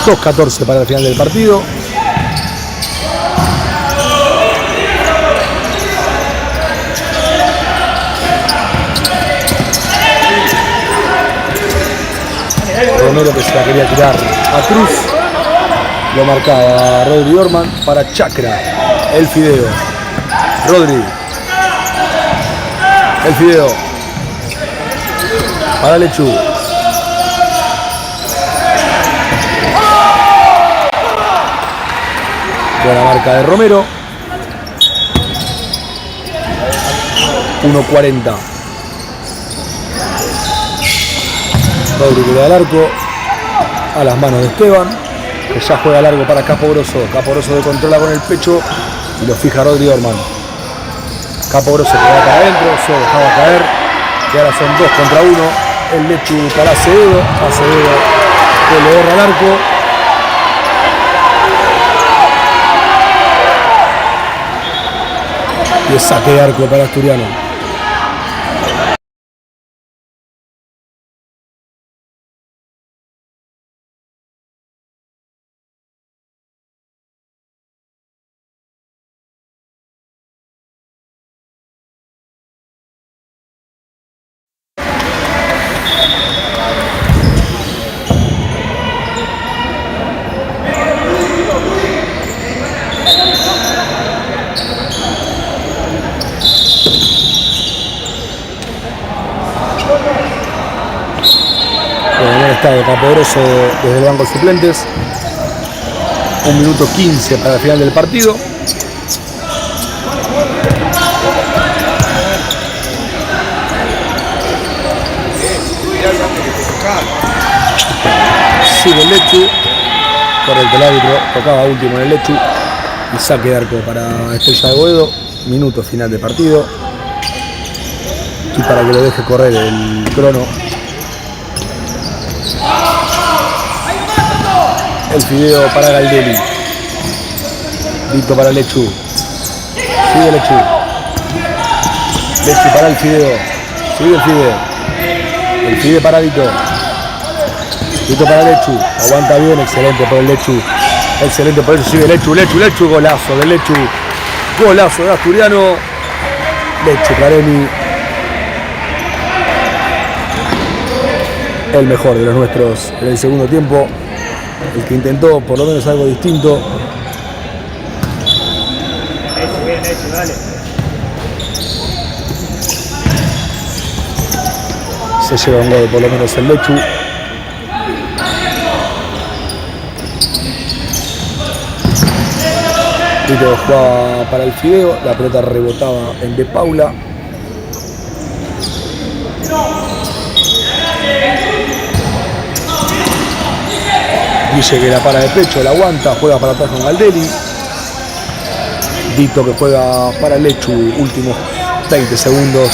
$2:14 para el final del partido. Romero que se la quería tirar a Cruz. Lo marcaba Rodri Orman para Chacra. El Fideo. Rodri. El Fideo. Para Lechu. Buena marca de Romero. 1:40. Rodri que le da al arco. A las manos de Esteban, que ya juega largo para Caporoso. Caporoso de controla con el pecho y lo fija Rodri Orman. Caporoso que va para adentro, se dejaba caer. Y ahora son 2 contra 1. El Lechu para Acevedo. Acevedo que le borra el arco. Y es saque de arco para Asturiano. Estado Capodroso desde el banco de suplentes. 1 minuto 15 para el final del partido. Sigue el Lechu. Correcto el árbitro. Tocaba último en el Lechu. Y saque de arco para Estrella de Boedo. Minuto final de partido. Y para que lo deje correr el crono. El Fideo para Galdelli. Vito para Lechu. Sigue Lechu. Lechu para el Fideo. Sigue el Fideo. El Fideo para Vito. Vito para Lechu. Aguanta bien. Excelente por el Lechu. Excelente por eso. Sigue Lechu. Lechu. Golazo de Lechu. Golazo de Asturiano. Lechu Careni. El mejor de los nuestros en el segundo tiempo. El que intentó por lo menos algo distinto. Bien hecho, dale. Se lleva un gol por lo menos el Lechu. Vito jugaba para el Fideo. La pelota rebotaba en De Paula. Guille que la para de pecho, la aguanta, juega para atrás con Galdelli. Vito que juega para el Lechu, últimos 20 segundos.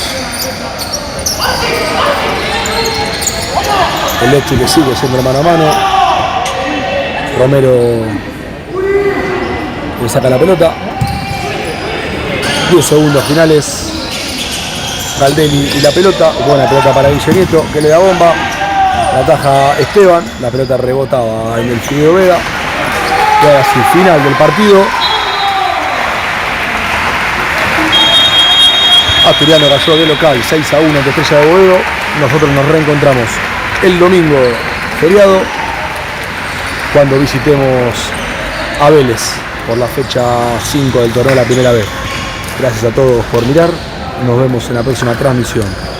El Lechu que sigue siendo mano a mano. Romero le saca la pelota. 10 segundos finales. Galdelli y la pelota. Buena pelota para Guille Nieto que le da bomba. La ataja Esteban, la pelota rebotaba en el Fideo Vega. Y ahora sí, final del partido. Asturiano cayó de local 6-1 ante Estrella de Boedo. Nosotros nos reencontramos el domingo feriado cuando visitemos a Vélez por la fecha 5 del torneo de la primera vez. Gracias a todos por mirar. Nos vemos en la próxima transmisión.